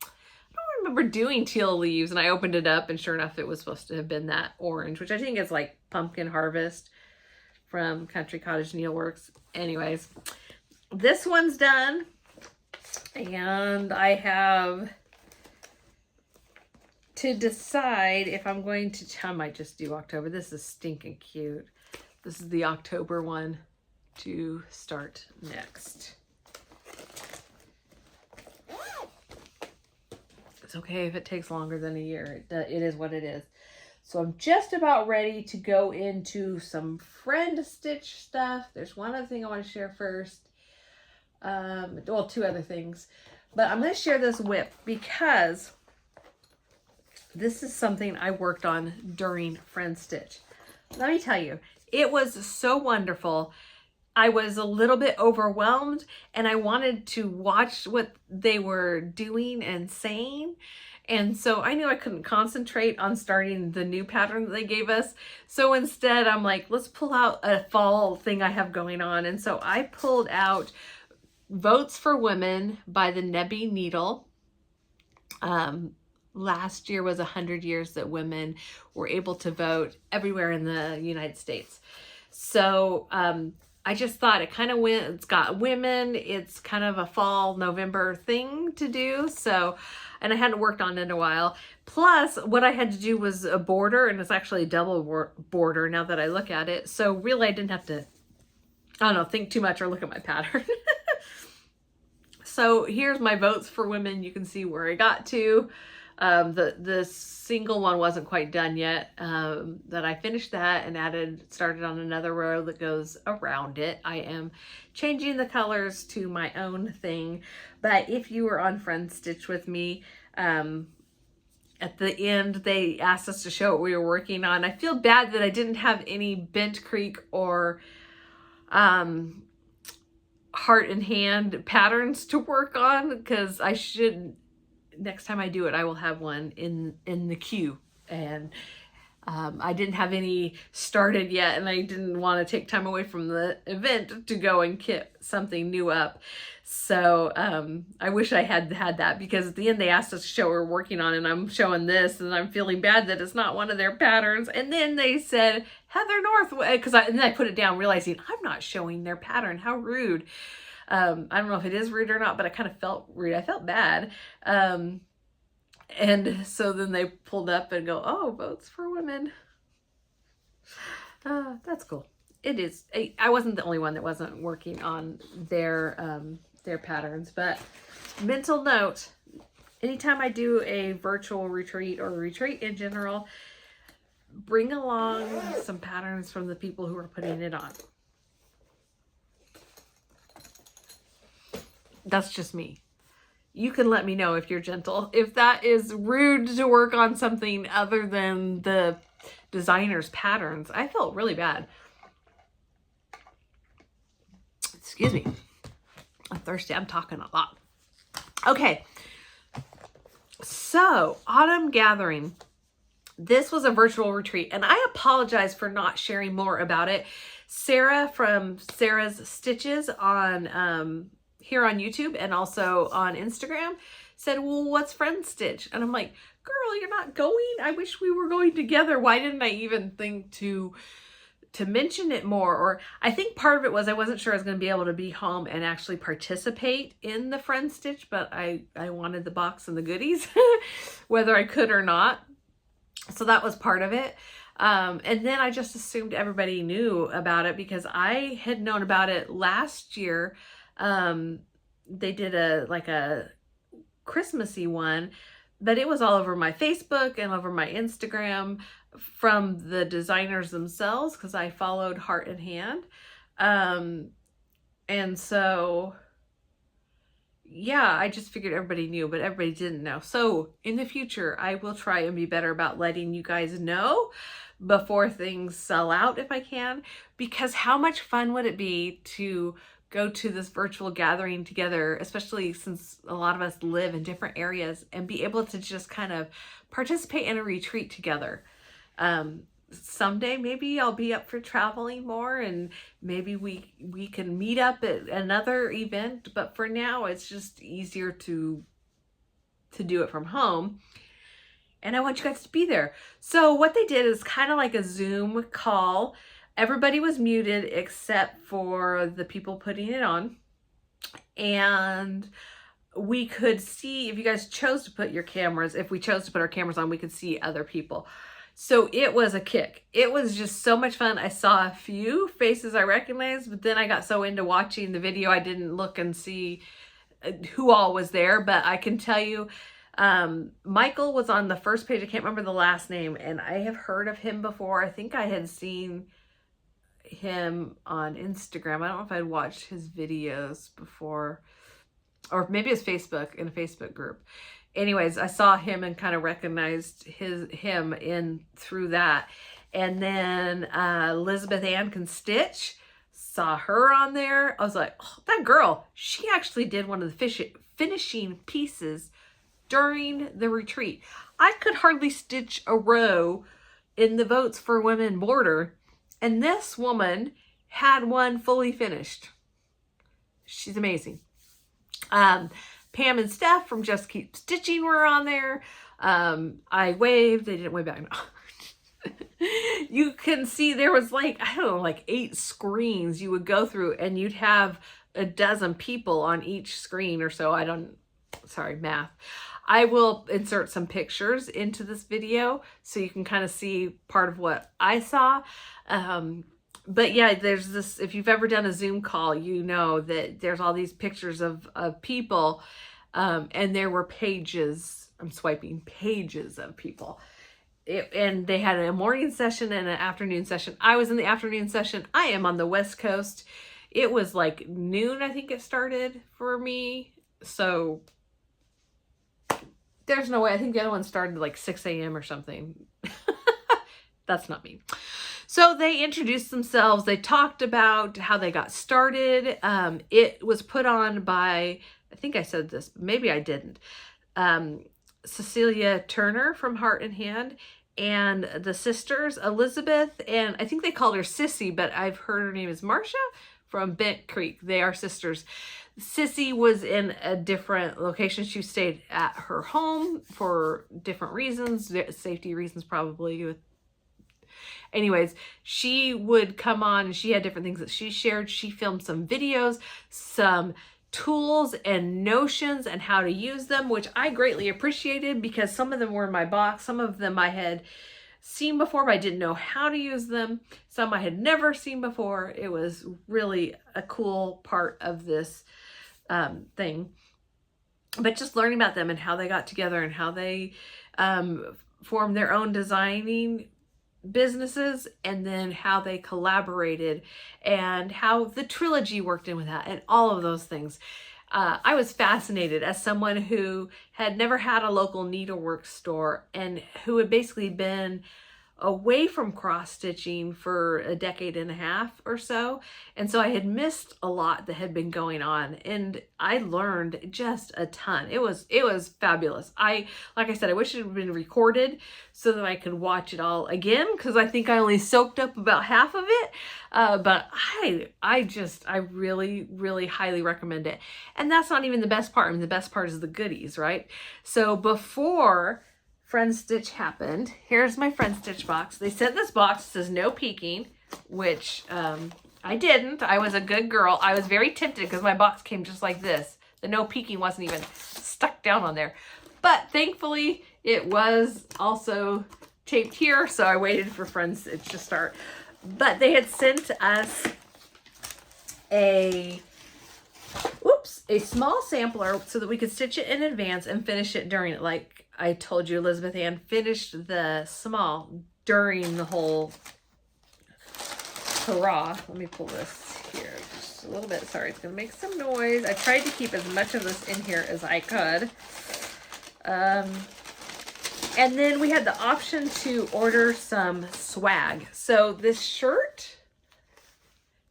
I don't remember doing teal leaves. And I opened it up, and sure enough, it was supposed to have been that orange, which I think is like Pumpkin Harvest from Cottage Needleworks. Anyways, this one's done. And I have to decide if I'm going to, I might just do October. This is stinking cute. This is the October one to start next. It's okay if it takes longer than a year. It is what it is. So I'm just about ready to go into some Friendstitch stuff. There's one other thing I want to share first. Well, 2 other things. But I'm going to share this WIP because this is something I worked on during Friendstitch. Let me tell you, it was so wonderful. I was a little bit overwhelmed, and I wanted to watch what they were doing and saying. And so I knew I couldn't concentrate on starting the new pattern that they gave us. So instead, I'm like, let's pull out a fall thing I have going on. And so I pulled out Votes for Women by the Nebby Needle. Last year was 100 years that women were able to vote everywhere in the United States. So I just thought it kind of went, it's got women, it's kind of a fall November thing to do. So, and I hadn't worked on it in a while. Plus what I had to do was a border, and it's actually a double border now that I look at it. So really I didn't have to, I don't know, think too much or look at my pattern. So here's my Votes for Women. You can see where I got to. The single one wasn't quite done yet. That I finished that and started on another row that goes around it. I am changing the colors to my own thing. But if you were on Friendstitch with me, at the end, they asked us to show what we were working on. I feel bad that I didn't have any Bent Creek or, Heart and Hand patterns to work on, because I should, next time I do it, I will have one in the queue. And I didn't have any started yet, and I didn't want to take time away from the event to go and kit something new up. So I wish I had that, because at the end they asked us to show what we're working on, and I'm showing this, and I'm feeling bad that it's not one of their patterns. And then they said Heather North, and then I put it down realizing I'm not showing their pattern. How rude. I don't know if it is rude or not, but I kind of felt rude. I felt bad. And so then they pulled up and go, oh, votes for women. That's cool. It is. I wasn't the only one that wasn't working on their patterns, but mental note, anytime I do a virtual retreat or a retreat in general, bring along some patterns from the people who are putting it on. That's just me. You can let me know if you're gentle. If that is rude to work on something other than the designer's patterns. I felt really bad. Excuse me. I'm thirsty. I'm talking a lot. Okay. So, Autumn Gathering. This was a virtual retreat, and I apologize for not sharing more about it. Sara from Sara's Stitches on here on YouTube and also on Instagram said, well, what's Friendstitch? And I'm like, girl, you're not going? I wish we were going together. Why didn't I even think to mention it more? Or I think part of it was I wasn't sure I was going to be able to be home and actually participate in the Friendstitch, but I wanted the box and the goodies, whether I could or not. So that was part of it. And then I just assumed everybody knew about it because I had known about it last year. They did a Christmassy one, but it was all over my Facebook and over my Instagram from the designers themselves, because I followed Heart and Hand. And so, yeah, I just figured everybody knew, but everybody didn't know. So in the future, I will try and be better about letting you guys know before things sell out if I can, because how much fun would it be to go to this virtual gathering together, especially since a lot of us live in different areas, and be able to just kind of participate in a retreat together. Someday maybe I'll be up for traveling more, and maybe we can meet up at another event, but for now it's just easier to do it from home. And I want you guys to be there. So what they did is kind of like a Zoom call. Everybody was muted except for the people putting it on. And we could see, if you guys chose to put your cameras, if we chose to put our cameras on, we could see other people. So it was a kick. It was just so much fun. I saw a few faces I recognized, but then I got so into watching the video, I didn't look and see who all was there. But I can tell you, Mychal was on the first page. I can't remember the last name, and I have heard of him before. I think I had seen him on Instagram. I don't know if I'd watched his videos before, or maybe it's Facebook, in a Facebook group. Anyways, I saw him and kind of recognized him in through that. And then ElizabethAnn can stitch. Saw her on there. I was like, oh, that girl, she actually did one of the finishing pieces during the retreat. I could hardly stitch a row in the Votes for Women border, and this woman had one fully finished. She's amazing. Pam and Steph from Just Keep Stitching were on there. I waved. They didn't wave back. No. You can see there was like, I don't know, like 8 screens you would go through, and you'd have a dozen people on each screen or so. Sorry, math. I will insert some pictures into this video so you can kind of see part of what I saw. But yeah, there's this, if you've ever done a Zoom call, you know that there's all these pictures of people, and there were pages, I'm swiping pages of people. And they had a morning session and an afternoon session. I was in the afternoon session. I am on the West Coast. It was like noon, I think it started for me. So there's no way. I think the other one started like 6 a.m. or something. That's not me. So they introduced themselves. They talked about how they got started. It was put on by, I think I said this, but maybe I didn't. Cecilia Turner from Heart and Hand. and the sisters, Elizabeth, and I think they called her Sissy, but I've heard her name is Marcia from Bent Creek. They are sisters. Sissy was in a different location. She stayed at her home for different reasons, safety reasons probably. Anyways, she would come on and she had different things that she shared. She filmed some videos, some tools and notions and how to use them, which I greatly appreciated because some of them were in my box. Some of them I had seen before, but I didn't know how to use them. Some I had never seen before. It was really a cool part of this thing. But just learning about them and how they got together and how they formed their own designing businesses, and then how they collaborated and how the trilogy worked in with that and all of those things. I was fascinated as someone who had never had a local needlework store and who had basically been away from cross stitching for a decade and a half or so. And so I had missed a lot that had been going on, and I learned just a ton. It was fabulous. Like I said, I wish it had been recorded so that I could watch it all again, because I think I only soaked up about half of it. But I really, really highly recommend it. And that's not even the best part. I mean, the best part is the goodies, right? So before Friendstitch happened, here's my Friendstitch box. They sent this box, it says no peeking, which I didn't. I was a good girl. I was very tempted because my box came just like this. The no peeking wasn't even stuck down on there. But thankfully it was also taped here, so I waited for Friendstitch to start. But they had sent us a small sampler so that we could stitch it in advance and finish it during it. Like I told you, ElizabethAnn finished the small during the whole hurrah. Let me pull this here just a little bit. Sorry, it's gonna make some noise. I tried to keep as much of this in here as I could. And then we had the option to order some swag. So this shirt,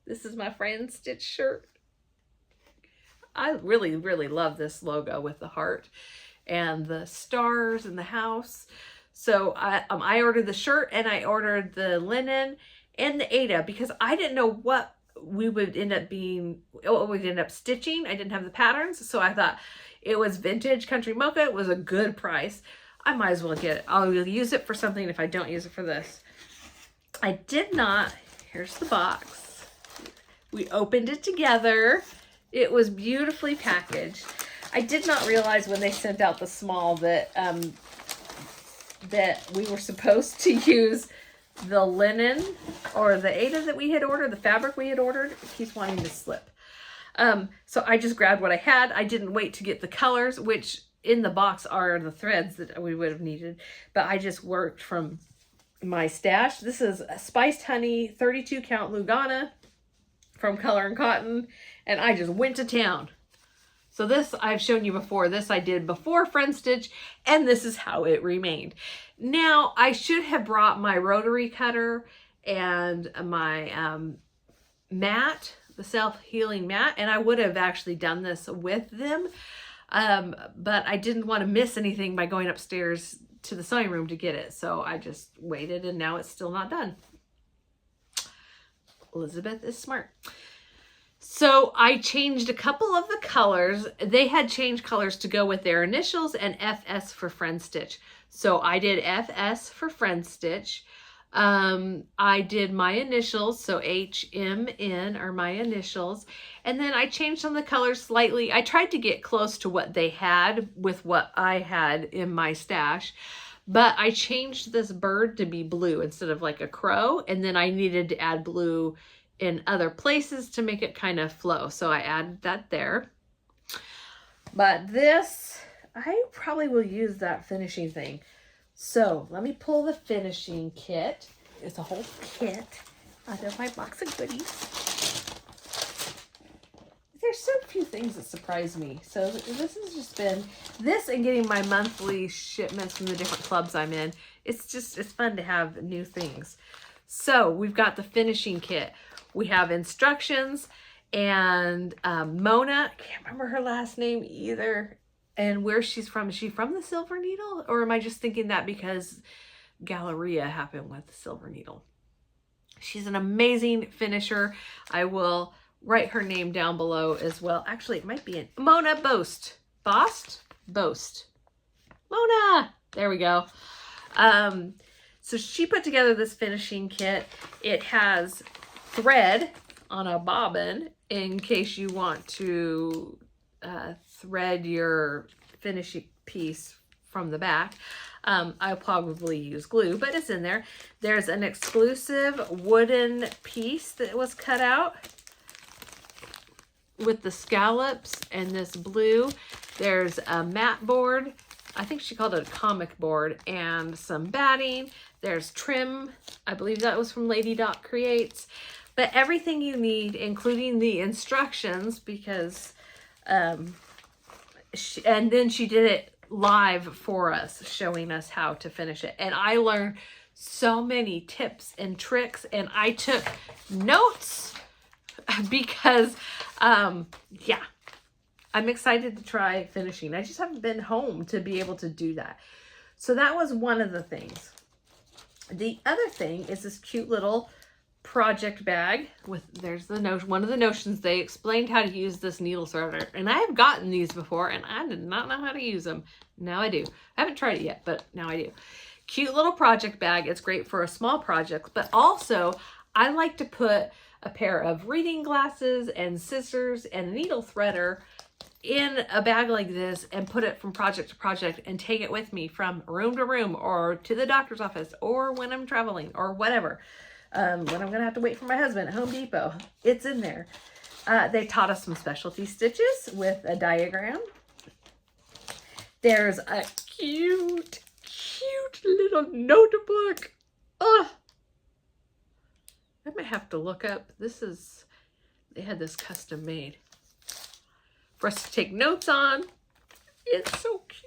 this is my Friendstitch shirt. I really, really love this logo with the heart and the stars and the house. So I ordered the shirt and I ordered the linen and the Ada because I didn't know what we would end up stitching. I didn't have the patterns, so I thought it was vintage country mocha. It was a good price. I might as well get it. I'll use it for something if I don't use it for this. I did not. Here's the box. We opened it together. It was beautifully packaged. I did not realize when they sent out the small that that we were supposed to use the linen or the Ada that we had ordered, the fabric we had ordered. It keeps wanting to slip. So I just grabbed what I had. I didn't wait to get the colors, which in the box are the threads that we would have needed, but I just worked from my stash. This is a spiced honey 32 count Lugana from Color and Cotton, and I just went to town. So this I've shown you before. This I did before Friendstitch, and this is how it remained. Now I should have brought my rotary cutter and my mat, the self-healing mat, and I would have actually done this with them. But I didn't want to miss anything by going upstairs to the sewing room to get it. So I just waited, and now it's still not done. Elizabeth is smart. So I changed a couple of the colors. They had changed colors to go with their initials and FS for Friendstitch. So I did FS for Friendstitch. I did my initials, so HMN are my initials, and then I changed on the colors slightly. I tried to get close to what they had with what I had in my stash, but I changed this bird to be blue instead of like a crow, and then I needed to add blue in other places to make it kind of flow, so I added that there. But this, I probably will use that finishing thing. So let me pull the finishing kit. It's a whole kit out of my box of goodies. There's so few things that surprise me. So this has just been, this and getting my monthly shipments from the different clubs I'm in. It's fun to have new things. So we've got the finishing kit. We have instructions and Mona, I can't remember her last name either. And where she's from. Is she from the Silver Needle? Or am I just thinking that because Galleria happen with the silver needle. She's an amazing finisher. I will write her name down below as well. Actually, it might be in Mona Bost. Bost? Bost. Mona! There we go. So she put together this finishing kit. It has thread on a bobbin in case you want to thread your finishing piece from the back. I'll probably use glue, but it's in there. There's an exclusive wooden piece that was cut out with the scallops and this blue. There's a mat board. I think she called it a comic board, and some batting. There's trim. I believe that was from Lady Dot Creates. But everything you need, including the instructions, because and then she did it live for us, showing us how to finish it. And I learned so many tips and tricks, and I took notes because yeah, I'm excited to try finishing. I just haven't been home to be able to do that. So that was one of the things. The other thing is this cute little project bag with, there's the notion, one of the notions, they explained how to use this needle threader, and I have gotten these before and I did not know how to use them. Now I do. I haven't tried it yet, but now I do. Cute little project bag. It's great for a small project, but also I like to put a pair of reading glasses and scissors and a needle threader in a bag like this and put it from project to project and take it with me from room to room or to the doctor's office or when I'm traveling or whatever. When I'm gonna have to wait for my husband at Home Depot, it's in there. They taught us some specialty stitches with a diagram. There's a cute little notebook. Oh, I might have to look up. This is, they had this custom made for us to take notes on. It's so cute.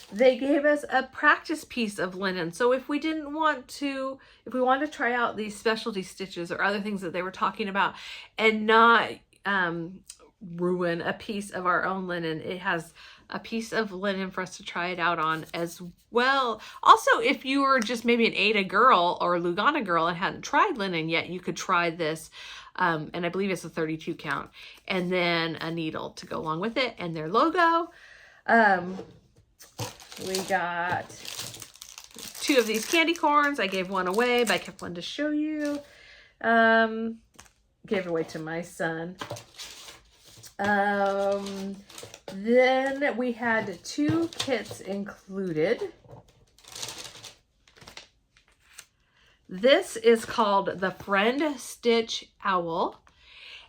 They gave us a practice piece of linen. So if we didn't want to, if we wanted to try out these specialty stitches or other things that they were talking about and not ruin a piece of our own linen, it has a piece of linen for us to try it out on as well. Also, if you were just maybe an Ada girl or a Lugana girl and hadn't tried linen yet, you could try this. And I believe it's a 32 count. And then a needle to go along with it and their logo. We got 2 of these candy corns. I gave one away, but I kept one to show you. Gave it away to my son. Then we had 2 kits included. This is called the Friendstitch Owl.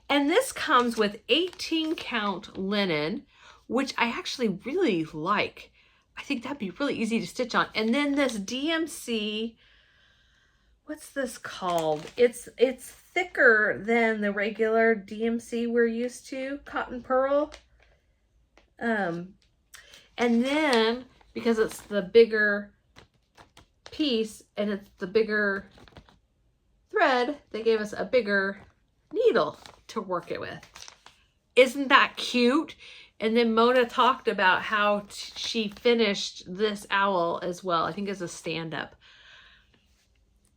And this comes with 18 count linen, which I actually really like. I think that'd be really easy to stitch on. And then this DMC, what's this called? It's thicker than the regular DMC we're used to, cotton pearl. And then because it's the bigger piece and it's the bigger thread, they gave us a bigger needle to work it with. Isn't that cute? And then Mona talked about how she finished this owl as well. I think as a stand-up.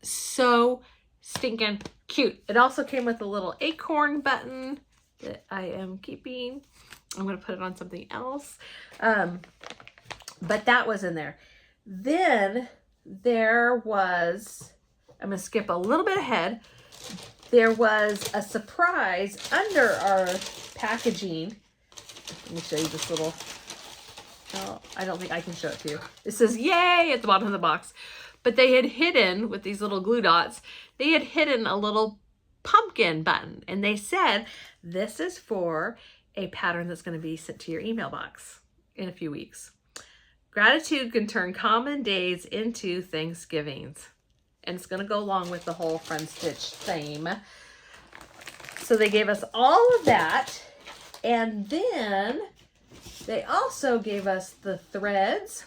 So stinking cute. It also came with a little acorn button that I am keeping. I'm going to put it on something else. But that was in there. Then there was, I'm going to skip a little bit ahead. There was a surprise under our packaging. Let me show you this little, oh, I don't think I can show it to you. It says yay at the bottom of the box. But they had hidden, with these little glue dots, they had hidden a little pumpkin button. And they said, this is for a pattern that's going to be sent to your email box in a few weeks. Gratitude can turn common days into Thanksgivings. And it's going to go along with the whole Friendstitch theme. So they gave us all of that. And then they also gave us the threads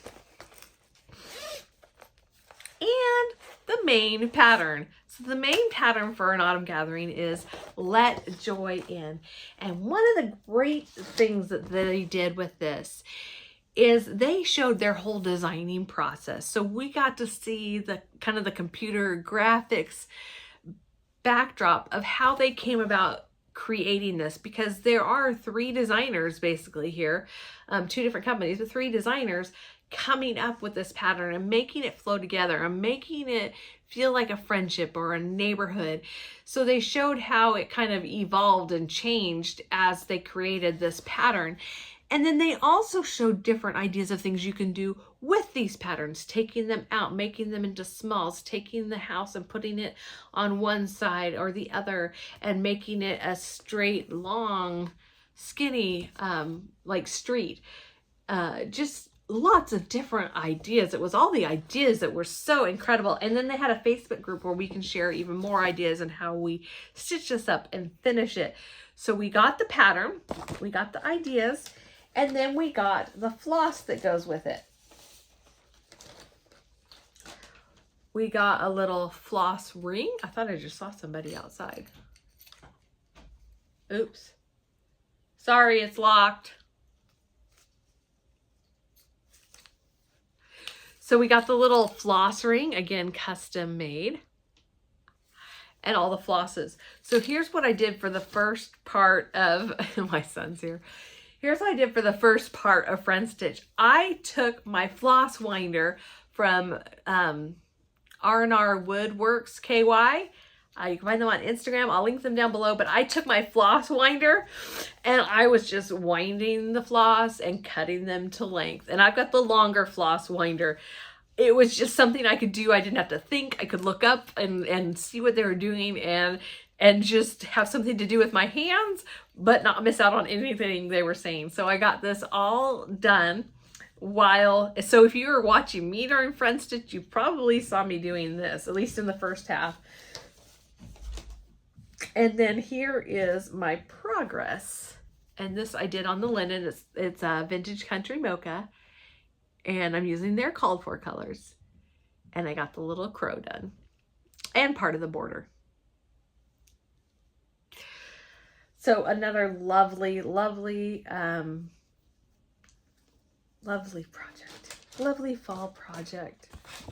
and the main pattern. So the main pattern for an autumn gathering is Let Joy In. And one of the great things that they did with this is they showed their whole designing process. So we got to see the kind of the computer graphics backdrop of how they came about creating this, because there are 3 designers basically here, 2 different companies, but 3 designers coming up with this pattern and making it flow together and making it feel like a friendship or a neighborhood. So they showed how it kind of evolved and changed as they created this pattern. And then they also showed different ideas of things you can do with these patterns, taking them out, making them into smalls, taking the house and putting it on one side or the other, and making it a straight, long, skinny, like street. Just lots of different ideas. It was all the ideas that were so incredible. And then they had a Facebook group where we can share even more ideas on how we stitch this up and finish it. So we got the pattern, we got the ideas, and then we got the floss that goes with it. We got a little floss ring. I thought I just saw somebody outside. Oops. Sorry, it's locked. So we got the little floss ring, again, custom made, and all the flosses. So here's what I did for the first part of, my son's here. Here's what I did for the first part of Friendstitch. I took my floss winder from R&R Woodworks KY. You can find them on Instagram. I'll link them down below. But I took my floss winder and I was just winding the floss and cutting them to length. And I've got the longer floss winder. It was just something I could do. I didn't have to think. I could look up and see what they were doing and just have something to do with my hands, but not miss out on anything they were saying. So I got this all done so if you were watching me during Friendstitch, you probably saw me doing this, at least in the first half. And then here is my progress. And this I did on the linen. It's a vintage country mocha. And I'm using their called for colors. And I got the little crow done. And part of the border. So another lovely, lovely, lovely project. Lovely fall project.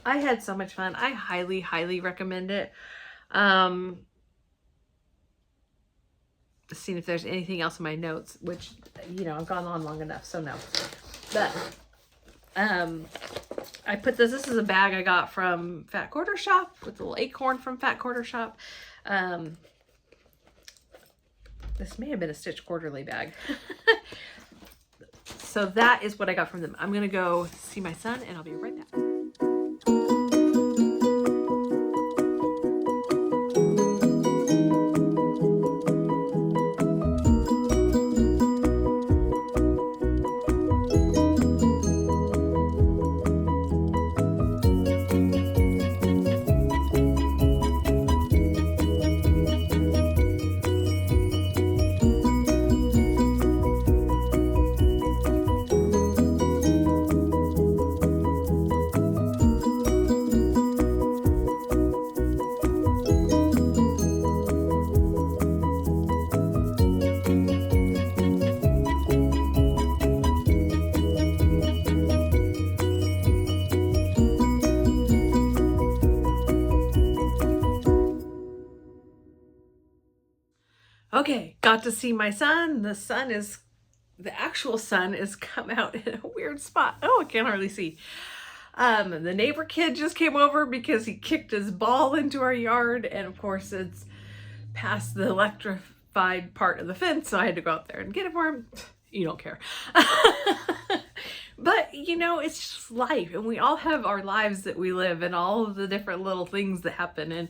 I had so much fun. I highly, highly recommend it. Seeing if there's anything else in my notes, which, you know, I've gone on long enough, so no. But I put this is a bag I got from Fat Quarter Shop with a little acorn from Fat Quarter Shop. This may have been a Stitch Quarterly bag. So that is what I got from them. I'm gonna go see my son and I'll be right back. Okay, got to see my son. The actual sun is come out in a weird spot. Oh, I can't hardly see. The neighbor kid just came over because he kicked his ball into our yard. And of course it's past the electrified part of the fence. So I had to go out there and get it for him. You don't care. But you know, it's just life. And we all have our lives that we live and all of the different little things that happen.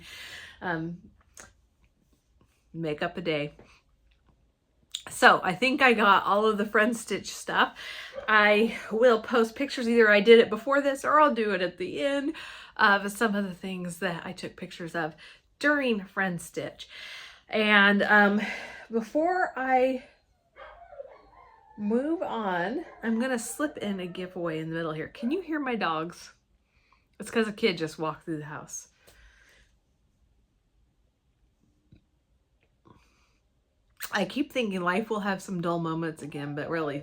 And, make up a day. So I think I got all of the Friendstitch stuff. I will post pictures. Either I did it before this or I'll do it at the end of some of the things that I took pictures of during Friendstitch. And before I move on, I'm gonna slip in a giveaway in the middle here. Can you hear my dogs? It's because a kid just walked through the house. I keep thinking life will have some dull moments again, but really,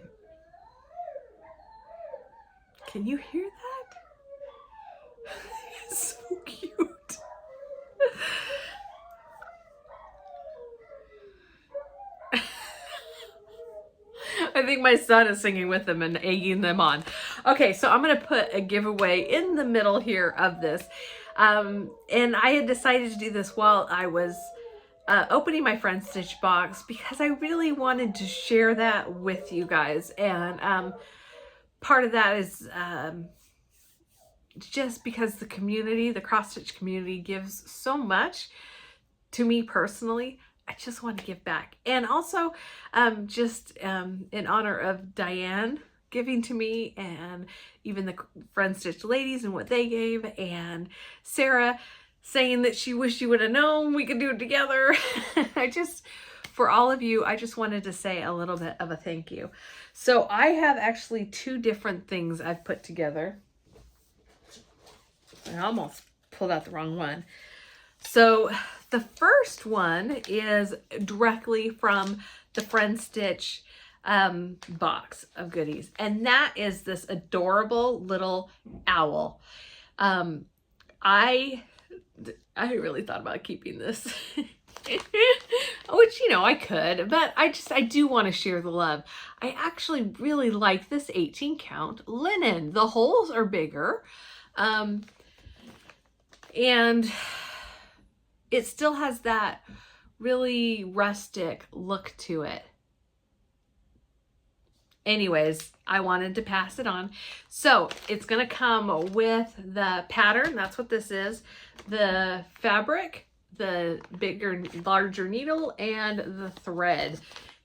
Can you hear that? It's so cute. I think my son is singing with them and egging them on. Okay, so I'm going to put a giveaway in the middle here of this. And I had decided to do this while I was opening my Friendstitch box because I really wanted to share that with you guys. And part of that is just because the community, the cross-stitch community, gives so much to me personally. I just want to give back. And also just in honor of Diane giving to me, and even the Friendstitch ladies and what they gave, and Sara saying that she wished you would have known we could do it together. For all of you, I just wanted to say a little bit of a thank you. So I have actually two different things I've put together. I almost pulled out the wrong one. So the first one is directly from the Friendstitch box of goodies, and that is this adorable little owl. I really thought about keeping this, which, you know, I could, but I do want to share the love. I actually really like this 18 count linen. The holes are bigger, and it still has that really rustic look to it. Anyways, I wanted to pass it on. So it's going to come with the pattern. That's what this is. The fabric, the bigger, larger needle, and the thread.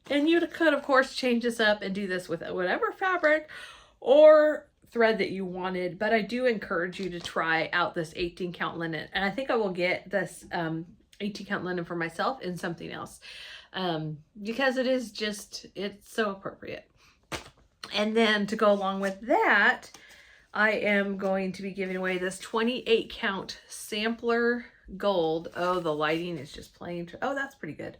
And you could, of course, change this up and do this with whatever fabric or thread that you wanted. But I do encourage you to try out this 18 count linen. And I think I will get this 18 count linen for myself in something else. Because it is just, it's so appropriate. And then to go along with that, I am going to be giving away this 28 count sampler gold. Oh, the lighting is just plain. Oh, that's pretty good.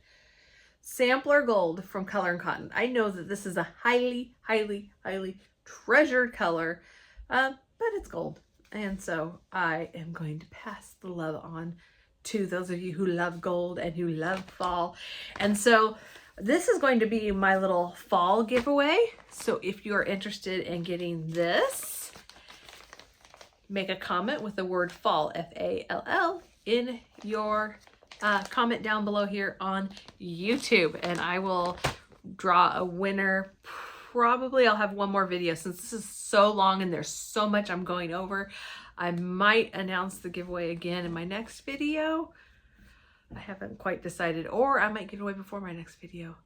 Sampler gold from Color and Cotton. I know that this is a highly, highly, highly treasured color, but it's gold. And so I am going to pass the love on to those of you who love gold and who love fall. And so this is going to be my little fall giveaway. So if you are interested in getting this, make a comment with the word fall, F-A-L-L, in your comment down below here on YouTube, and I will draw a winner. Probably I'll have one more video since this is so long and there's so much I'm going over. I might announce the giveaway again in my next video. I haven't quite decided, or I might give it away before my next video.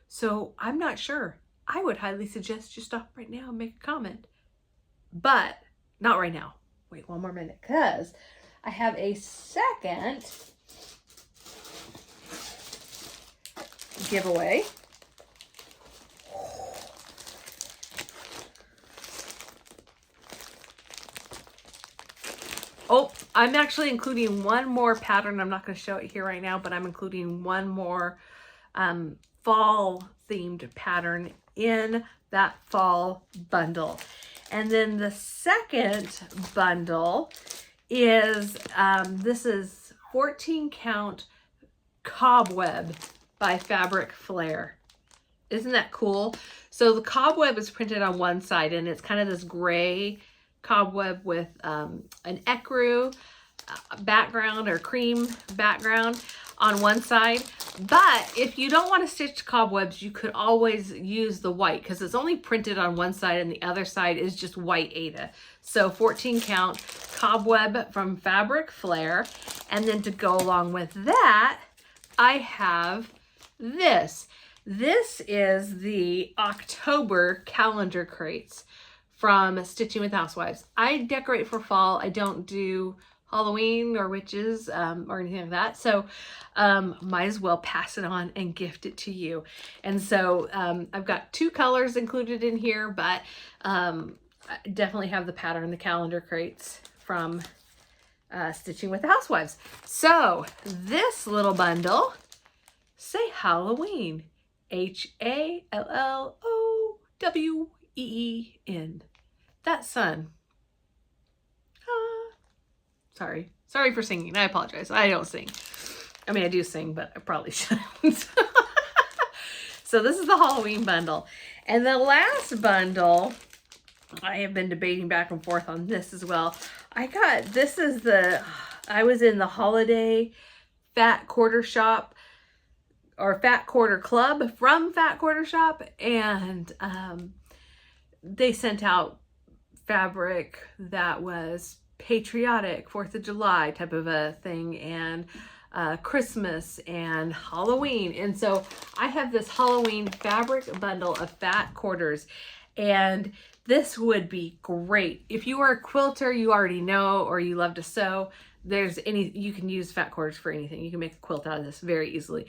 So I'm not sure. I would highly suggest you stop right now and make a comment, but not right now. Wait one more minute, because I have a second giveaway. Oh, I'm actually including one more pattern. I'm not going to show it here right now, but I'm including one more fall themed pattern in that fall bundle. And then the second bundle is, this is 14 count cobweb by Fabric Flair. Isn't that cool? So the cobweb is printed on one side, and it's kind of this gray cobweb with an ecru background or cream background on one side. But if you don't want to stitch cobwebs, you could always use the white, because it's only printed on one side and the other side is just white Aida. So 14 count cobweb from Fabric Flair. And then to go along with that, I have this. This is the October calendar crates from Stitching with Housewives. I decorate for fall. I don't do Halloween or witches or anything like that. So might as well pass it on and gift it to you. And so I've got two colors included in here, but I definitely have the pattern, the calendar crates from Stitching with the Housewives. So this little bundle, say Halloween, H-A-L-L-O-W-E-E-N. that sun. Sorry for singing. I apologize. I don't sing. I mean, I do sing, but I probably shouldn't. So this is the Halloween bundle. And the last bundle, I have been debating back and forth on this as well. I was in the holiday Fat Quarter Shop or Fat Quarter Club from Fat Quarter Shop, and they sent out fabric that was patriotic, 4th of July type of a thing, and Christmas and Halloween. And so I have this Halloween fabric bundle of fat quarters, and this would be great. If you are a quilter, you already know, or you love to sew, you can use fat quarters for anything. You can make a quilt out of this very easily.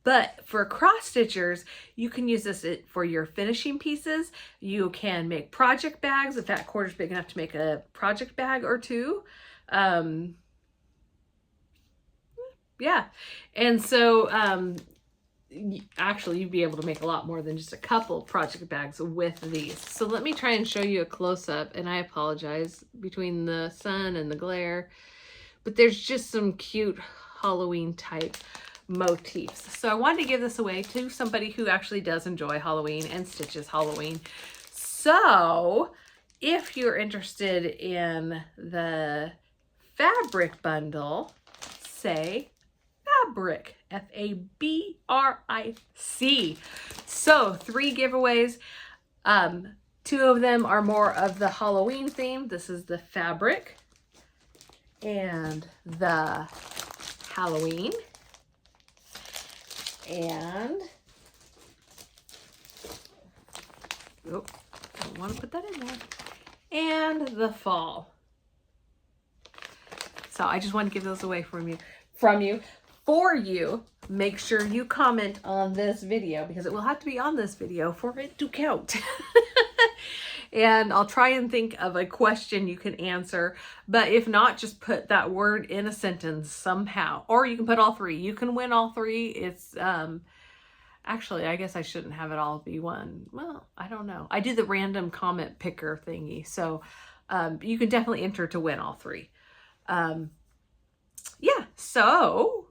But for cross stitchers, you can use this for your finishing pieces. You can make project bags. A fat quarter is big enough to make a project bag or two. Yeah. And so actually you'd be able to make a lot more than just a couple project bags with these. So let me try and show you a close-up, and I apologize between the sun and the glare, but there's just some cute Halloween type motifs. So I wanted to give this away to somebody who actually does enjoy Halloween and stitches Halloween. So if you're interested in the fabric bundle, say fabric, F-A-B-R-I-C. So 3 giveaways. 2 of them are more of the Halloween theme. This is the fabric and the Halloween. And oh, don't want to put that in there. And the fall. So I just want to give those away for you. Make sure you comment on this video, because it will have to be on this video for it to count. And I'll try and think of a question you can answer, but if not, just put that word in a sentence somehow, or you can put all 3. You can win all 3. It's actually, I guess I shouldn't have it all be one. Well, I don't know. I do the random comment picker thingy, so you can definitely enter to win all 3. Yeah, so,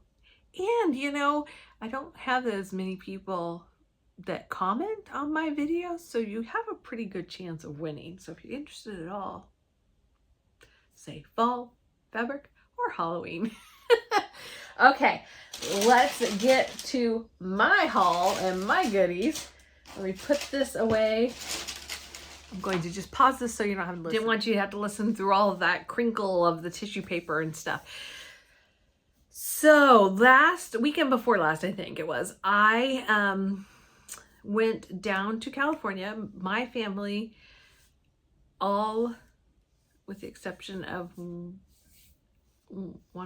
and you know, I don't have as many people that comment on my videos, so you have a pretty good chance of winning. So if you're interested at all, say fall, fabric, or Halloween. Okay, let's get to my haul and my goodies. Let me put this away. I'm going to just pause this so you're not having to listen. Didn't want you to have to listen through all of that crinkle of the tissue paper and stuff. So weekend before last, I think it was, I went down to California. My family, all with the exception of one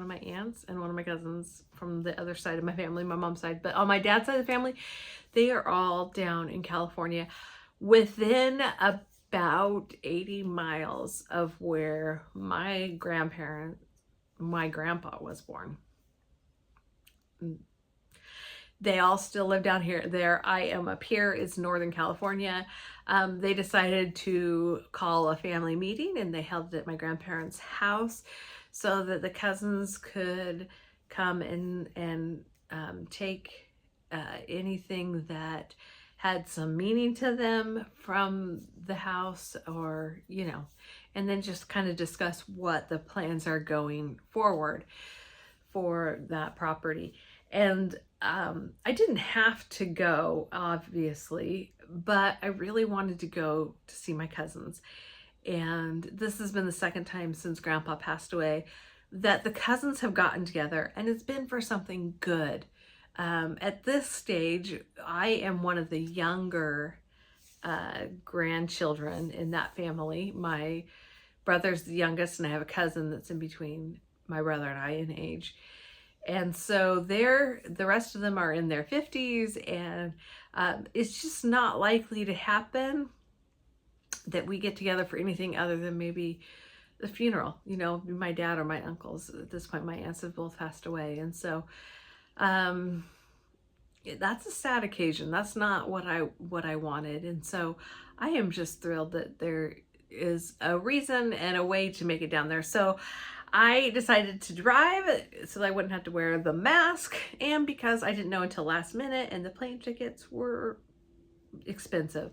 of my aunts and one of my cousins from the other side of my family, my mom's side, but on my dad's side of the family, they are all down in California within about 80 miles of where my grandpa was born. They all still live down here. I am up here. It's Northern California. They decided to call a family meeting, and they held it at my grandparents' house so that the cousins could come in and take anything that had some meaning to them from the house, or, you know, and then just kind of discuss what the plans are going forward for that property. And I didn't have to go, obviously, but I really wanted to go to see my cousins. And this has been the second time since Grandpa passed away that the cousins have gotten together, and it's been for something good. At this stage, I am one of the younger grandchildren in that family. My brother's the youngest, and I have a cousin that's in between my brother and I in age. And so the rest of them are in their 50s, and it's just not likely to happen that we get together for anything other than maybe the funeral, you know, my dad or my uncles. At this point, my aunts have both passed away. And so that's a sad occasion. That's not what I wanted. And so I am just thrilled that is a reason and a way to make it down there. So I decided to drive so that I wouldn't have to wear the mask, and because I didn't know until last minute and the plane tickets were expensive.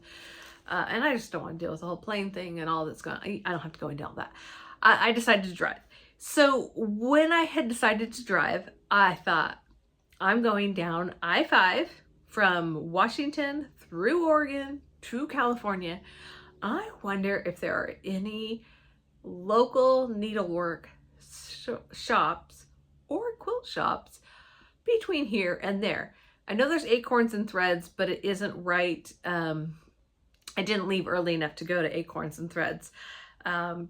And I just don't want to deal with the whole plane thing and all that's going. I don't have to go into all that. I decided to drive. So when I had decided to drive, I thought, I'm going down I-5 from Washington through Oregon to California. I wonder if there are any local needlework shops or quilt shops between here and there. I know there's Acorns and Threads, but it isn't right. I didn't leave early enough to go to Acorns and Threads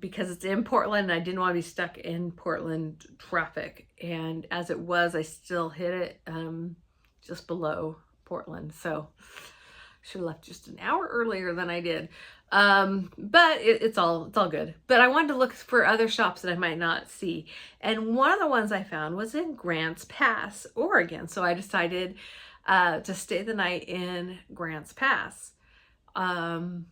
because it's in Portland and I didn't want to be stuck in Portland traffic. And as it was, I still hit it just below Portland. So should have left just an hour earlier than I did. But it's all good. But I wanted to look for other shops that I might not see. And one of the ones I found was in Grants Pass, Oregon. So I decided to stay the night in Grants Pass. And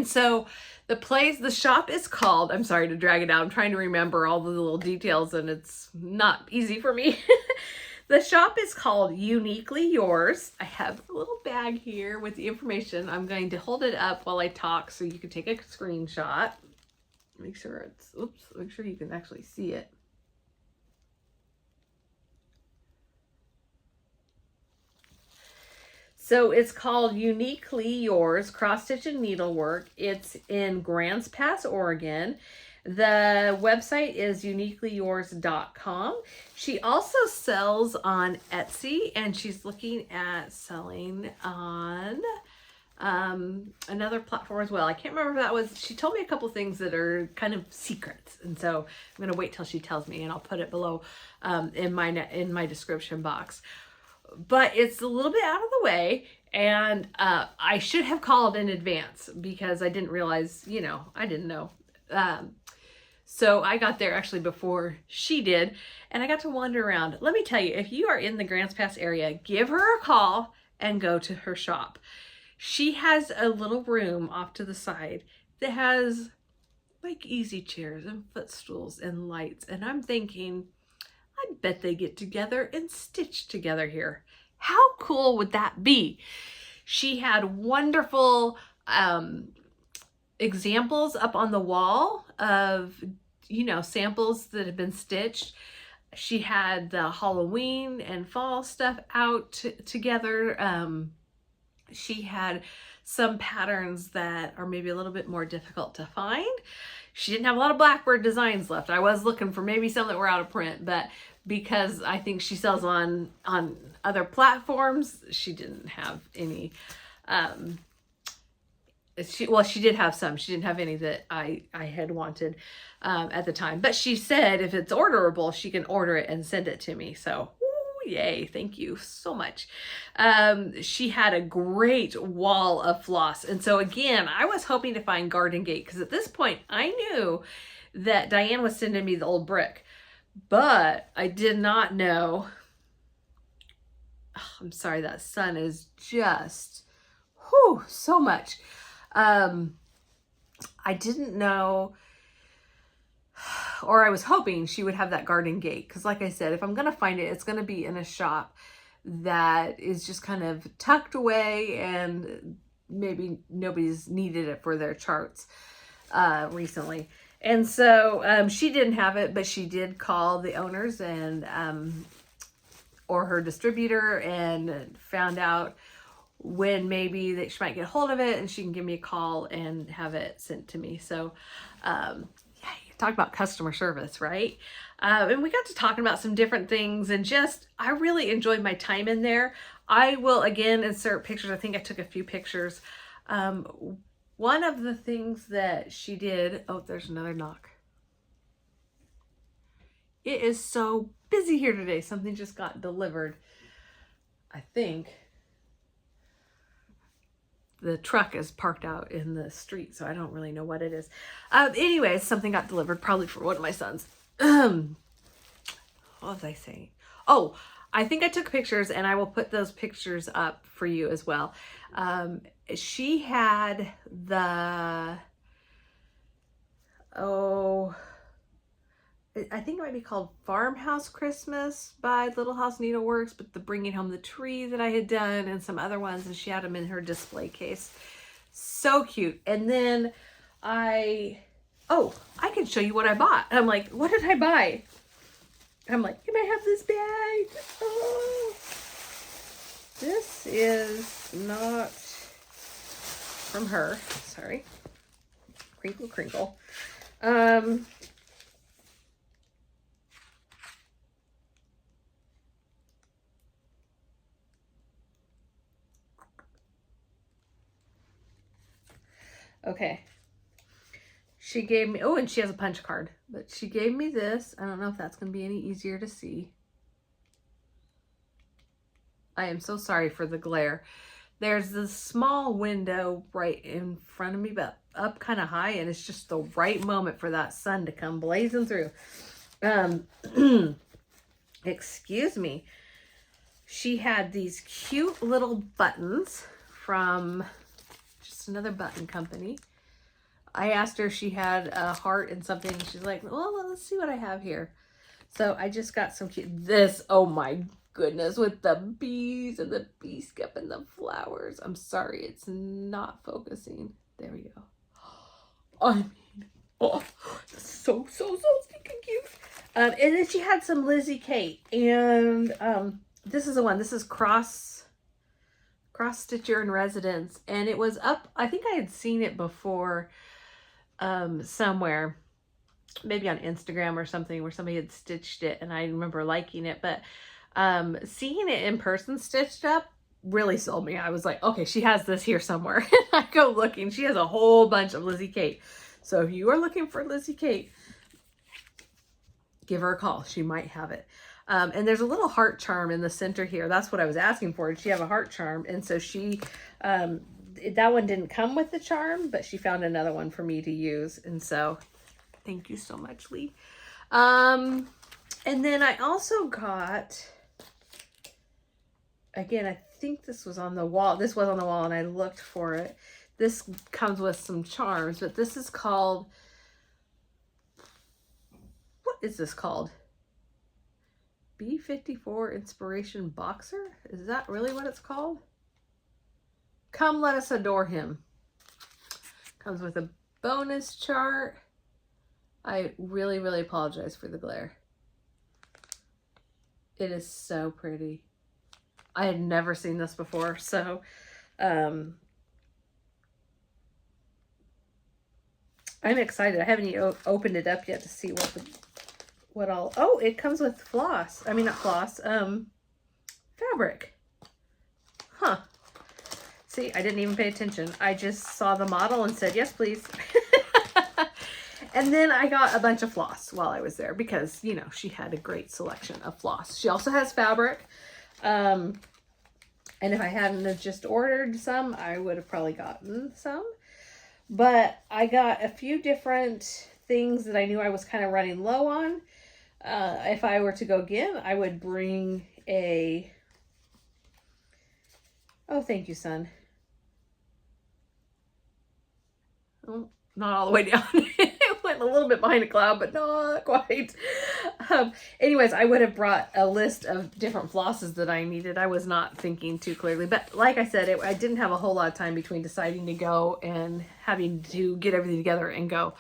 so the shop is called, I'm sorry to drag it out, I'm trying to remember all the little details and it's not easy for me. The shop is called Uniquely Yours. I have a little bag here with the information. I'm going to hold it up while I talk so you can take a screenshot. Make sure you can actually see it. So it's called Uniquely Yours, Cross Stitch and Needlework. It's in Grants Pass, Oregon. The website is uniquelyyours.com. She also sells on Etsy, and she's looking at selling on another platform as well. I can't remember if that was, she told me a couple things that are kind of secrets. And so I'm going to wait till she tells me, and I'll put it below in my description box. But it's a little bit out of the way, and I should have called in advance because I didn't realize, I didn't know. So I got there actually before she did, and I got to wander around. Let me tell you, if you are in the Grants Pass area, give her a call and go to her shop. She has a little room off to the side that has like easy chairs and footstools and lights, and I'm thinking, I bet they get together and stitch together here. How cool would that be? She had wonderful examples up on the wall of, samples that have been stitched. She had the Halloween and fall stuff out together. She had some patterns that are maybe a little bit more difficult to find. She didn't have a lot of Blackbird designs left. I was looking for maybe some that were out of print, but because I think she sells on other platforms, she didn't have any. She did have some. She didn't have any that I had wanted at the time. But she said if it's orderable, she can order it and send it to me. So, yay, thank you so much. She had a great wall of floss. And so again, I was hoping to find Garden Gate because at this point I knew that Diane was sending me the old brick, but I did not know. Oh, I'm sorry, that sun is just, so much. I didn't know, or I was hoping she would have that Garden Gate. Because like I said, if I'm going to find it, it's going to be in a shop that is just kind of tucked away and maybe nobody's needed it for their charts recently. And so she didn't have it, but she did call the owners and or her distributor and found out when maybe that she might get a hold of it and she can give me a call and have it sent to me. So talk about customer service, right? And we got to talking about some different things, and just I really enjoyed my time in there. I will again insert pictures. I think I took a few pictures. One of the things that she did, there's another knock. It is so busy here today. Something just got delivered. I think the truck is parked out in the street, so I don't really know what it is. Anyways, something got delivered, probably for one of my sons. What was I saying? Oh, I think I took pictures, and I will put those pictures up for you as well. She had the, I think it might be called Farmhouse Christmas by Little House Needleworks, but the Bringing Home the Tree that I had done and some other ones, and she had them in her display case. So cute. And then I can show you what I bought. And I'm like, what did I buy? I'm like, can I have this bag? Oh, this is not from her. Sorry. Crinkle, crinkle. Okay. She gave me, and she has a punch card, but she gave me this. I don't know if that's going to be any easier to see. I am so sorry for the glare. There's this small window right in front of me, but up kind of high, and it's just the right moment for that sun to come blazing through. Excuse me. She had these cute little buttons from just another button company. I asked her if she had a heart and something. She's like, well, let's see what I have here. So I just got some cute, this, oh my goodness, with the bees and the bee skip and the flowers. I'm sorry, it's not focusing. There we go. I mean, oh, so stinking cute. And then she had some Lizzie Kate, and this is the one. This is Cross Stitcher in Residence, and it was up. I think I had seen it before somewhere, maybe on Instagram or something, where somebody had stitched it, and I remember liking it. But seeing it in person stitched up really sold me. I was like, okay, she has this here somewhere. I go looking. She has a whole bunch of Lizzie Kate. So if you are looking for Lizzie Kate, give her a call. She might have it. And there's a little heart charm in the center here. That's what I was asking for. Did she have a heart charm? And so she, that one didn't come with the charm, but she found another one for me to use. And so thank you so much, Lee. And then I also got, again, I think this was on the wall. This was on the wall, and I looked for it. This comes with some charms, but this is called, what is this called? B54 Inspiration Boxer? Is that really what it's called? Come Let Us Adore Him. Comes with a bonus chart. I really apologize for the glare. It is so pretty. I had never seen this before, so I'm excited. I haven't even opened it up yet to see what all. Oh, it comes with floss. I mean, not floss. Fabric. Huh. See, I didn't even pay attention. I just saw the model and said, yes, please. And then I got a bunch of floss while I was there because, you know, she had a great selection of floss. She also has fabric. And if I hadn't have just ordered some, I would have probably gotten some. But I got a few different things that I knew I was kind of running low on. If I were to go again, I would bring a... Oh, thank you, son. Oh, not all the way down. It went a little bit behind a cloud, but not quite. Anyways, I would have brought a list of different flosses that I needed. I was not thinking too clearly. But like I said, I didn't have a whole lot of time between deciding to go and having to get everything together and go.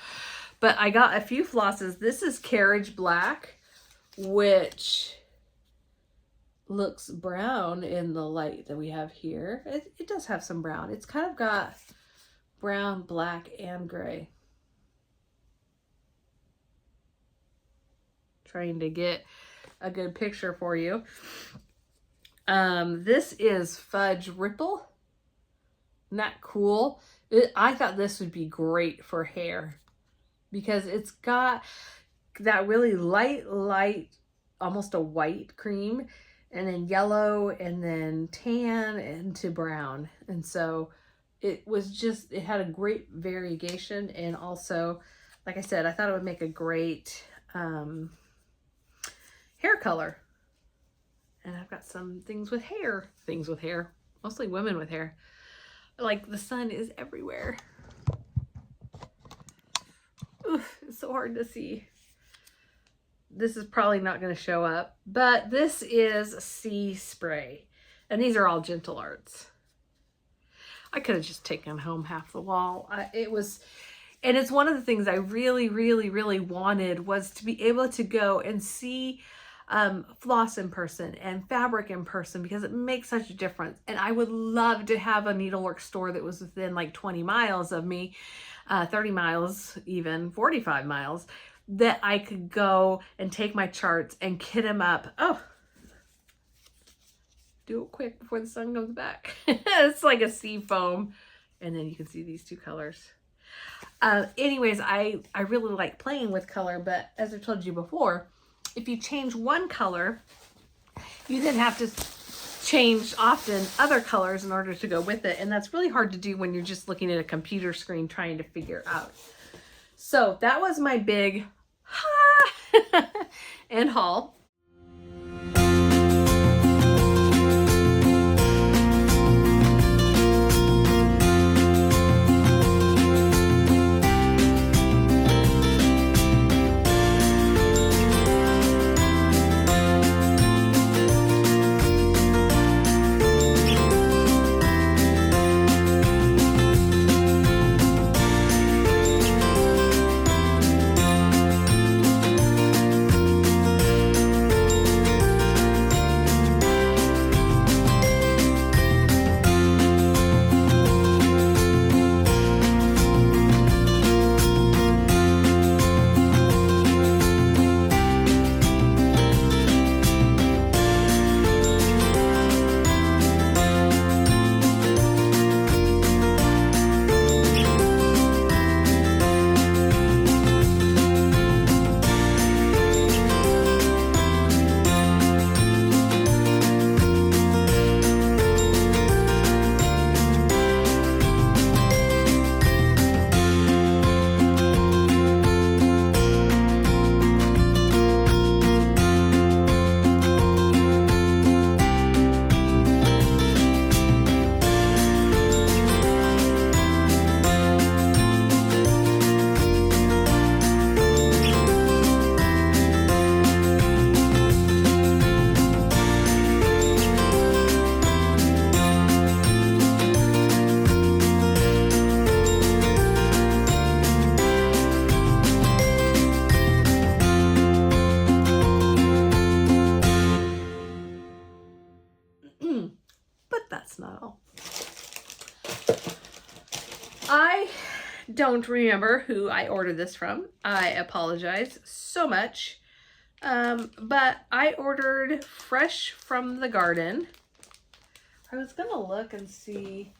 But I got a few flosses. This is Carriage Black, which looks brown in the light that we have here. It does have some brown. It's kind of got brown, black, and gray. Trying to get a good picture for you. This is Fudge Ripple. Isn't that cool? I thought this would be great for hair because it's got that really light, almost a white cream, and then yellow, and then tan, into brown. And so it was just, it had a great variegation. And also, like I said, I thought it would make a great hair color. And I've got some things with hair. Things with hair. Mostly women with hair. Like the sun is everywhere. Oof, it's so hard to see. This is probably not going to show up, but this is Sea Spray. And these are all Gentle Arts. I could have just taken home half the wall. And it's one of the things I really, really, really wanted was to be able to go and see floss in person and fabric in person, because it makes such a difference. And I would love to have a needlework store that was within like 20 miles of me, 30 miles, even 45 miles, that I could go and take my charts and kit them up. Oh, do it quick before the sun comes back. It's like a sea foam. And then you can see these two colors. Anyways, I really like playing with color, but as I told you before, if you change one color, you then have to change often other colors in order to go with it. And that's really hard to do when you're just looking at a computer screen trying to figure out. So that was my big and haul. I don't remember who I ordered this from. I apologize so much. But I ordered fresh from the garden. I was gonna look and see.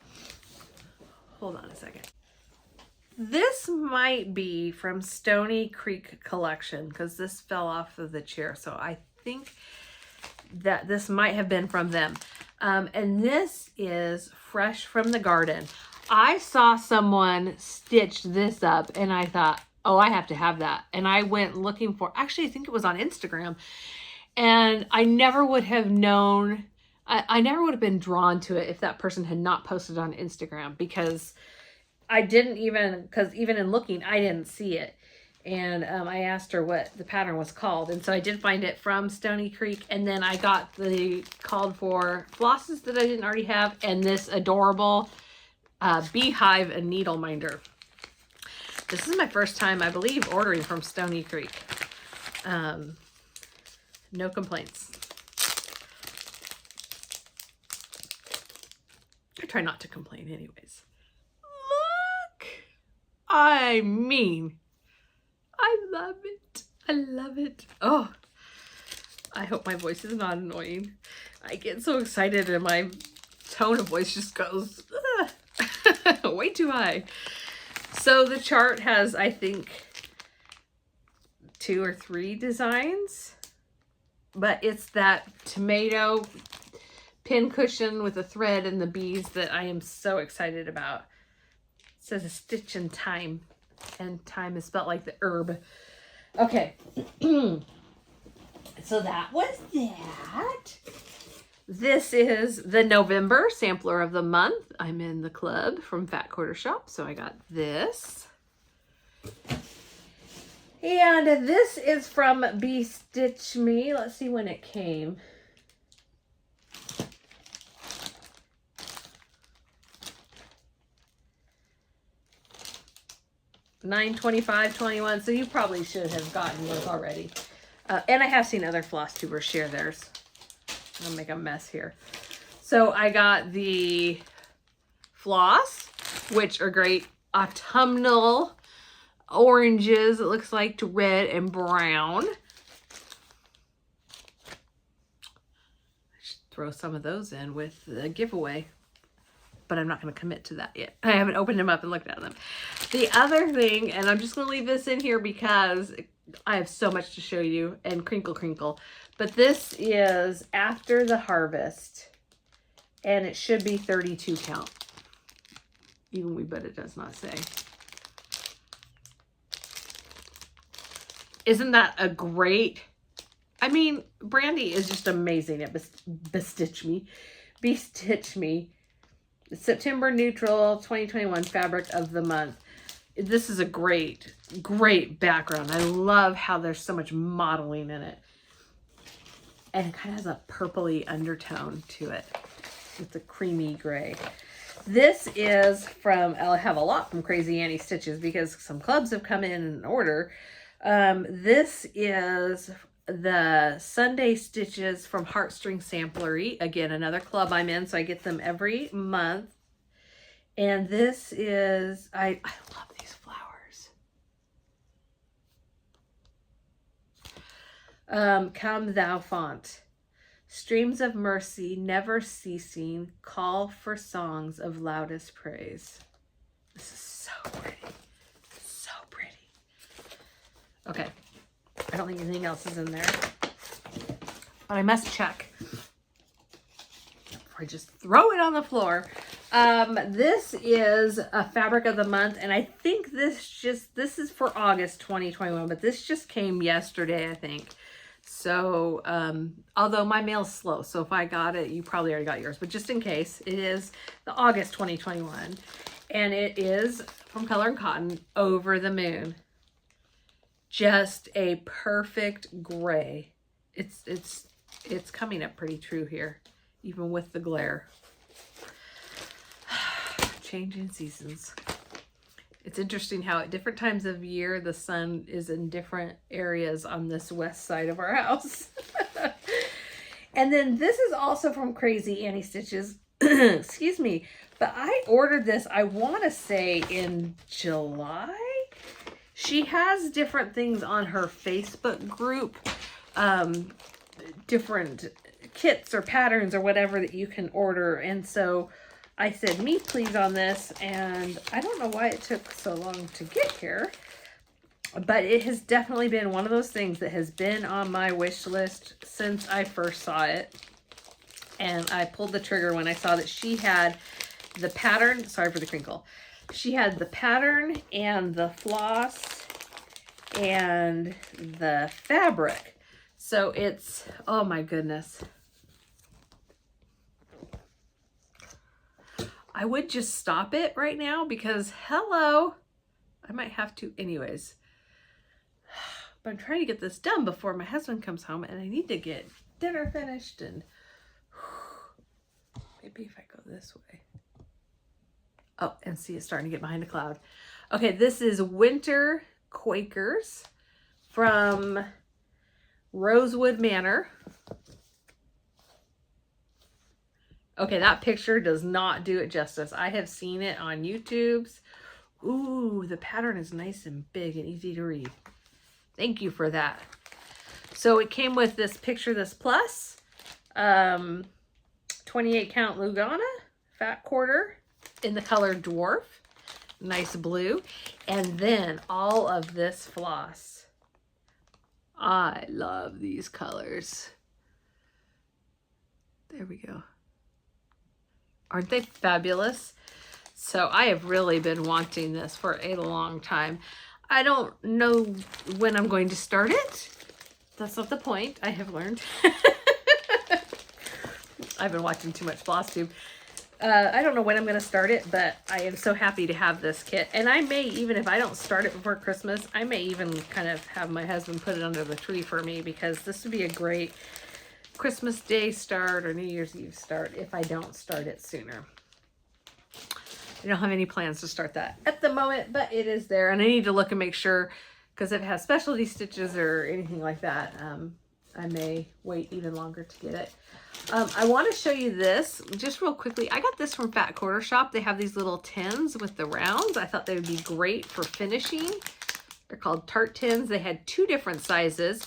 Hold on a second. This might be from Stony Creek Collection because this fell off of the chair. So I think that this might have been from them. And this is fresh from the garden. I saw someone stitch this up and I thought, oh, I have to have that. And I went looking for, actually, I think it was on Instagram. And I never would have known, I never would have been drawn to it if that person had not posted on Instagram, because I didn't even, because even in looking, I didn't see it. And I asked her what the pattern was called. And so I did find it from Stony Creek. And then I got the called for flosses that I didn't already have. And this adorable beehive and needle minder. This is my first time, I believe, ordering from Stony Creek. No complaints. I try not to complain anyways. Look! I mean, I love it. I love it. Oh, I hope my voice is not annoying. I get so excited and my tone of voice just goes way too high. So the chart has, I think, 2 or 3 designs, but it's that tomato pin cushion with a thread and the bees that I am so excited about. It says a stitch in time, and time is spelled like the herb. Okay. So that was that. This is the November sampler of the month. I'm in the club from Fat Quarter Shop, so I got this. And this is from Be Stitch Me. Let's see when it came. $9.25.21. So you probably should have gotten yours already. And I have seen other Flosstubers share theirs. I'll make a mess here. So I got the floss, which are great autumnal oranges. It looks like to red and brown. I should throw some of those in with the giveaway, but I'm not going to commit to that yet. I haven't opened them up and looked at them. The other thing, and I'm just going to leave this in here because I have so much to show you, and crinkle crinkle, but this is After the Harvest, and it should be 32 count. Even we, but it does not say. Isn't that a great, I mean, Brandy is just amazing at Bestitch Me. September Neutral 2021 Fabric of the Month. This is a great, great background. I love how there's so much modeling in it. And it kind of has a purpley undertone to it. It's a creamy gray. This is from, I have a lot from Crazy Annie Stitches because some clubs have come in and order. This is the Sunday Stitches from Heartstring Samplery. Again, another club I'm in, so I get them every month. And this is, I love these flowers. Come Thou Font. Streams of mercy, never ceasing, call for songs of loudest praise. This is so pretty. So pretty. Okay. I don't think anything else is in there. But I must check. Or just throw it on the floor. This is a fabric of the month, and I think this is for August 2021, but this just came yesterday, I think. So, although my mail's slow, so if I got it, you probably already got yours, but just in case, it is the August 2021, and it is from Color and Cotton, Over the Moon. Just a perfect gray. It's coming up pretty true here, even with the glare. Changing seasons. It's interesting how at different times of year the sun is in different areas on this west side of our house. And then this is also from Crazy Annie Stitches. Excuse me. But I ordered this, I want to say in July. She has different things on her Facebook group. Different kits or patterns or whatever that you can order. And so I said, me please on this, and I don't know why it took so long to get here, but it has definitely been one of those things that has been on my wish list since I first saw it. And I pulled the trigger when I saw that she had the pattern, sorry for the crinkle, she had the pattern and the floss and the fabric. So it's, oh my goodness. I would just stop it right now because, hello, I might have to anyways. But I'm trying to get this done before my husband comes home, and I need to get dinner finished, and maybe if I go this way. Oh, and see, it's starting to get behind a cloud. Okay, this is Winter Quakers from Rosewood Manor. Okay, that picture does not do it justice. I have seen it on YouTube's. Ooh, the pattern is nice and big and easy to read. Thank you for that. So it came with this Picture This Plus, 28 count Lugana, fat quarter in the color Dwarf, nice blue. And then all of this floss. I love these colors. There we go. Aren't they fabulous? So I have really been wanting this for a long time. I don't know when I'm going to start it. That's not the point, I have learned. I've been watching too much Flosstube. I don't know when I'm going to start it, but I am so happy to have this kit. And I may, even if I don't start it before Christmas, I may even kind of have my husband put it under the tree for me, because this would be a great Christmas Day start or New Year's Eve start if I don't start it sooner. I don't have any plans to start that at the moment, but it is there. And I need to look and make sure, because if it has specialty stitches or anything like that, I may wait even longer to get it. I want to show you this just real quickly. I got this from Fat Quarter Shop. They have these little tins with the rounds. I thought they would be great for finishing. They're called tart tins. They had 2 different sizes.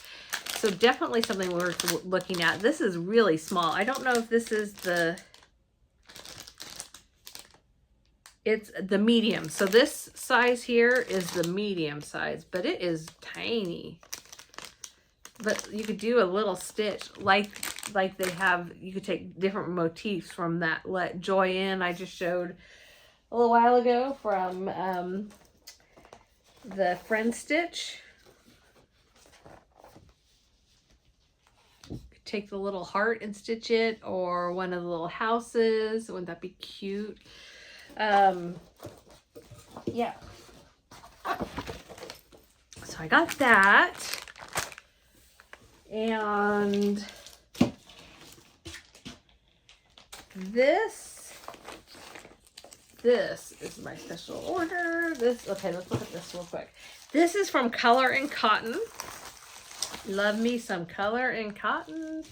So definitely something worth looking at. This is really small. I don't know if this is it's the medium. So this size here is the medium size, but it is tiny. But you could do a little stitch like they have. You could take different motifs from that Let Joy In I just showed a little while ago from the Friendstitch. Take the little heart and stitch it, or one of the little houses. Wouldn't that be cute? Yeah. So I got that. And this is my special order. Okay, let's look at this real quick. This is from Color and Cotton. Love me some Color and Cotton.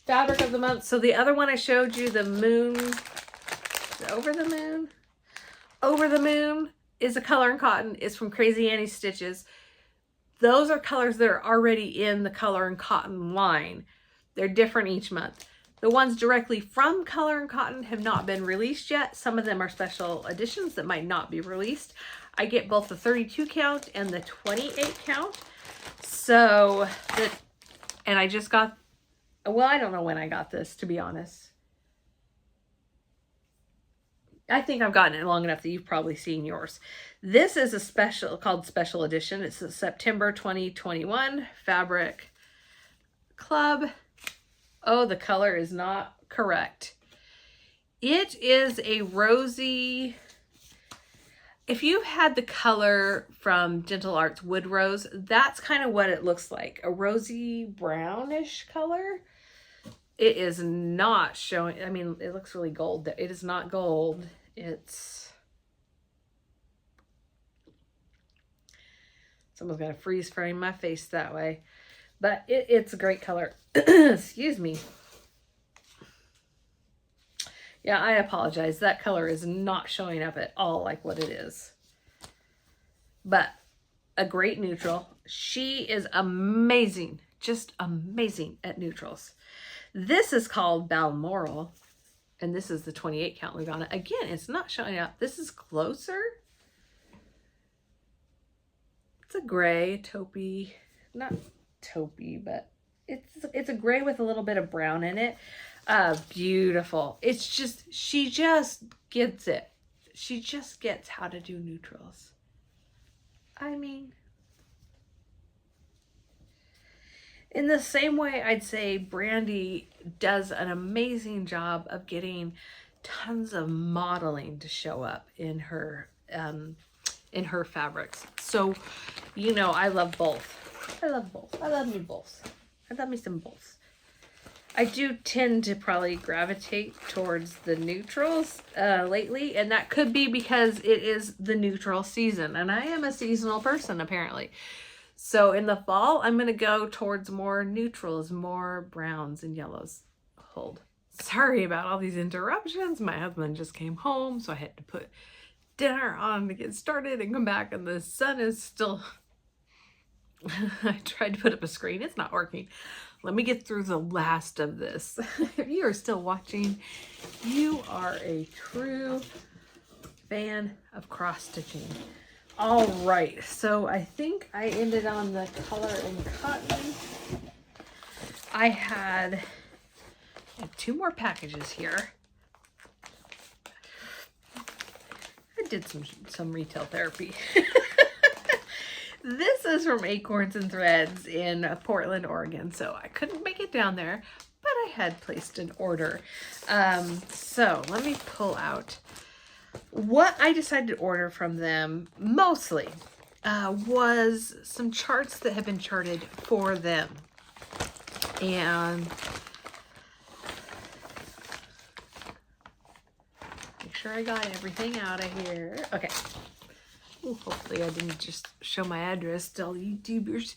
Fabric of the month. So the other one I showed you, the moon, Over the Moon. Over the Moon is a Color and Cotton. It's from Crazy Annie Stitches. Those are colors that are already in the Color and Cotton line. They're different each month. The ones directly from Color and Cotton have not been released yet. Some of them are special editions that might not be released. I get both the 32 count and the 28 count. So, and I just got, well, I don't know when I got this, to be honest. I think I've gotten it long enough that you've probably seen yours. This is a special, called Special Edition. It's a September 2021 Fabric Club. Oh, the color is not correct. It is a rosy, if you've had the color from Gentle Arts Wood Rose, that's kind of what it looks like. A rosy brownish color. It is not showing, I mean, it looks really gold. It is not gold. It's, someone's got to freeze frame my face that way. But it's a great color. Excuse me. Yeah, I apologize. That color is not showing up at all like what it is. But a great neutral. She is amazing. Just amazing at neutrals. This is called Balmoral. And this is the 28 count we got. Again, it's not showing up. This is closer. It's a gray, taupey, not taupey, but it's a gray with a little bit of brown in it. Beautiful. It's just, she just gets it. She just gets how to do neutrals. I mean, in the same way, I'd say Brandy does an amazing job of getting tons of modeling to show up in her fabrics. So, you know, I love both. I love both. I love me both. I love me some both. I do tend to probably gravitate towards the neutrals lately, and that could be because it is the neutral season, and I am a seasonal person apparently. So in the fall, I'm going to go towards more neutrals, more browns and yellows. Hold. Sorry about all these interruptions. My husband just came home, so I had to put dinner on to get started and come back, and the sun is still... I tried to put up a screen. It's not working. Let me get through the last of this. If you are still watching, you are a true fan of cross-stitching. All right, so I think I ended on the Color and Cotton. I have 2 more packages here. I did some retail therapy. This is from Acorns and Threads in Portland, Oregon. So I couldn't make it down there, but I had placed an order. So let me pull out what I decided to order from them. Mostly was some charts that have been charted for them. And make sure I got everything out of here. Okay. Ooh, hopefully I didn't just show my address to all the YouTubers.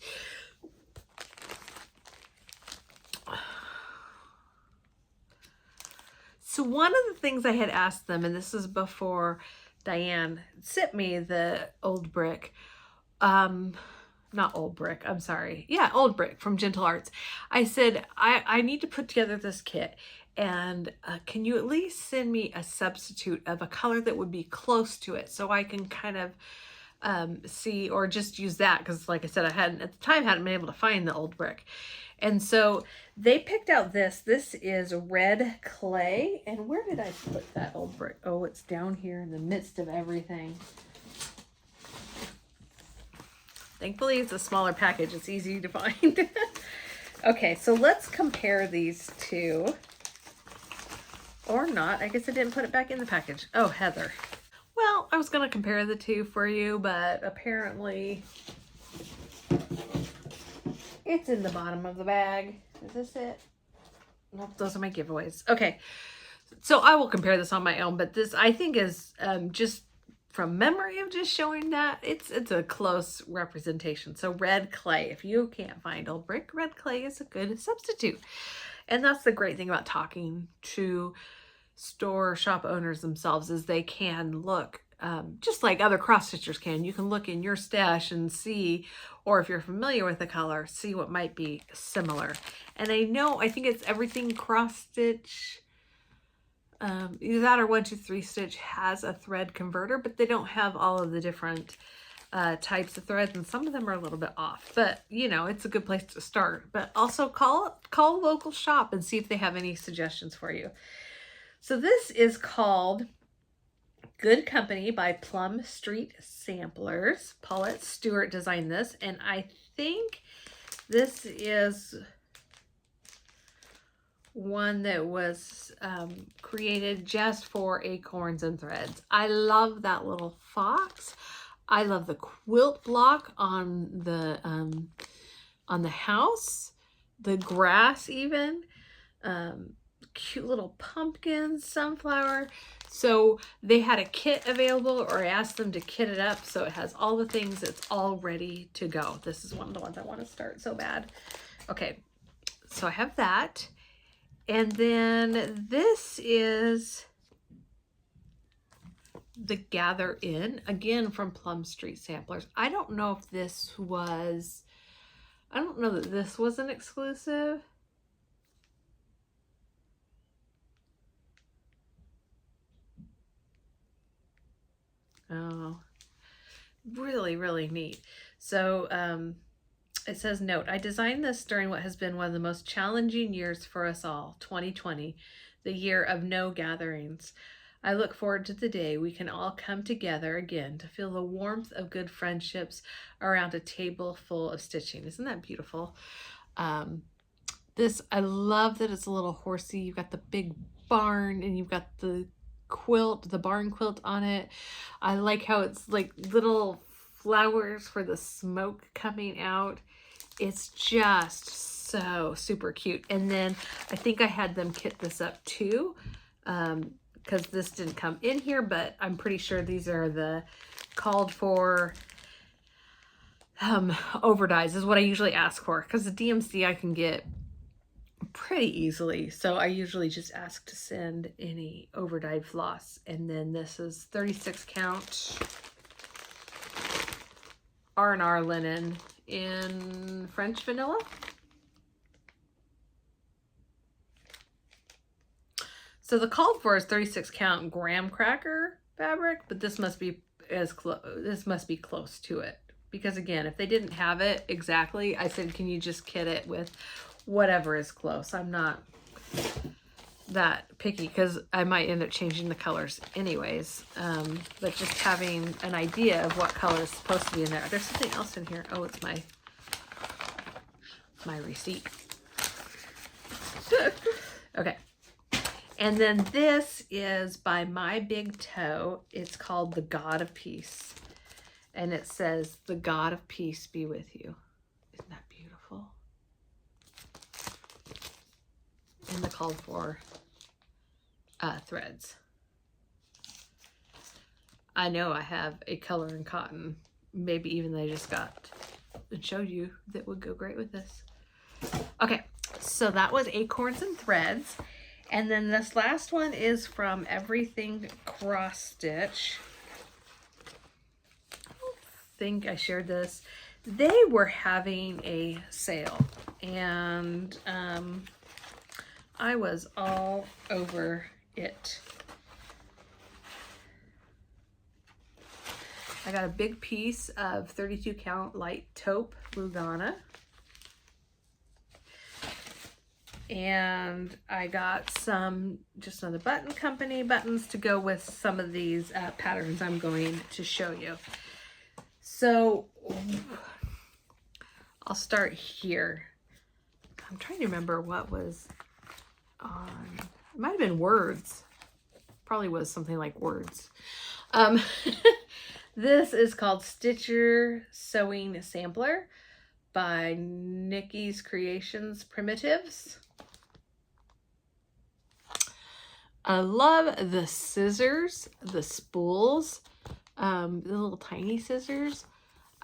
So one of the things I had asked them, and this is before Diane sent me the old brick, not old brick, I'm sorry. Yeah, old brick from Gentle Arts. I said, I need to put together this kit, and can you at least send me a substitute of a color that would be close to it so I can kind of see, or just use that, because like I said, I hadn't at the time hadn't been able to find the old brick. And so they picked out this is red clay. And where did I put that old brick? Oh, it's down here in the midst of everything. Thankfully it's a smaller package, it's easy to find. Okay, so let's compare these two. Or not, I guess I didn't put it back in the package. Oh, Heather. Well, I was gonna compare the two for you, but apparently it's in the bottom of the bag. Is this it? Nope, those are my giveaways. Okay, so I will compare this on my own, but this I think is just from memory of just showing that, it's a close representation. So red clay, if you can't find old brick, red clay is a good substitute. And that's the great thing about talking to store shop owners themselves, is they can look just like other cross stitchers can. You can look in your stash and see, or if you're familiar with the color, see what might be similar. And I think it's everything cross stitch, either that or 1 2 3 stitch has a thread converter, but they don't have all of the different types of threads, and some of them are a little bit off, but you know, it's a good place to start. But also call a local shop and see if they have any suggestions for you. So this is called Good Company by Plum Street Samplers. Paulette Stewart designed this, and I think this is one that was created just for acorns and threads. I love that little fox. I love the quilt block on the house, the grass even, cute little pumpkins, sunflower. So they had a kit available, or I asked them to kit it up so it has all the things, it's all ready to go. This is one of the ones I want to start so bad. Okay, so I have that. And then this is the Gather In, again from Plum Street Samplers. I don't know if this was, I don't know that this was an exclusive. Oh, really, really neat. So it says, note, I designed this during what has been one of the most challenging years for us all, 2020, the year of no gatherings. I look forward to the day we can all come together again to feel the warmth of good friendships around a table full of stitching. Isn't that beautiful? This, I love that it's a little horsey. You've got the big barn and you've got the quilt, the barn quilt on it. I like how it's like little flowers for the smoke coming out. It's just so super cute. And then I think I had them kit this up too, because this didn't come in here, but I'm pretty sure these are the called for overdyes is what I usually ask for, because the DMC I can get pretty easily. So I usually just ask to send any overdyed floss. And then this is 36 count R&R linen in French vanilla. So the called for is 36 count graham cracker fabric, but this must be close to it, because again, if they didn't have it exactly, I said, can you just kit it with whatever is close? I'm not that picky because I might end up changing the colors anyways, but just having an idea of what color is supposed to be in there. There's something else in here. Oh, it's my receipt. Okay. And then this is by My Big Toe. It's called The God of Peace. And it says, the God of peace be with you. Isn't that beautiful? And the called for threads. I know I have a color in cotton. Maybe even they just got and showed you that would go great with this. Okay, so that was Acorns and Threads. And then this last one is from Everything Cross Stitch. I don't think I shared this. They were having a sale, and I was all over it. I got a big piece of 32 count light taupe Lugana. And I got some, just another button company buttons to go with some of these patterns I'm going to show you. So I'll start here. I'm trying to remember what was on, it might have been words. Probably was something like words. This is called Stitcher Sewing Sampler by Nikki's Creations Primitives. I love the scissors, the spools, the little tiny scissors.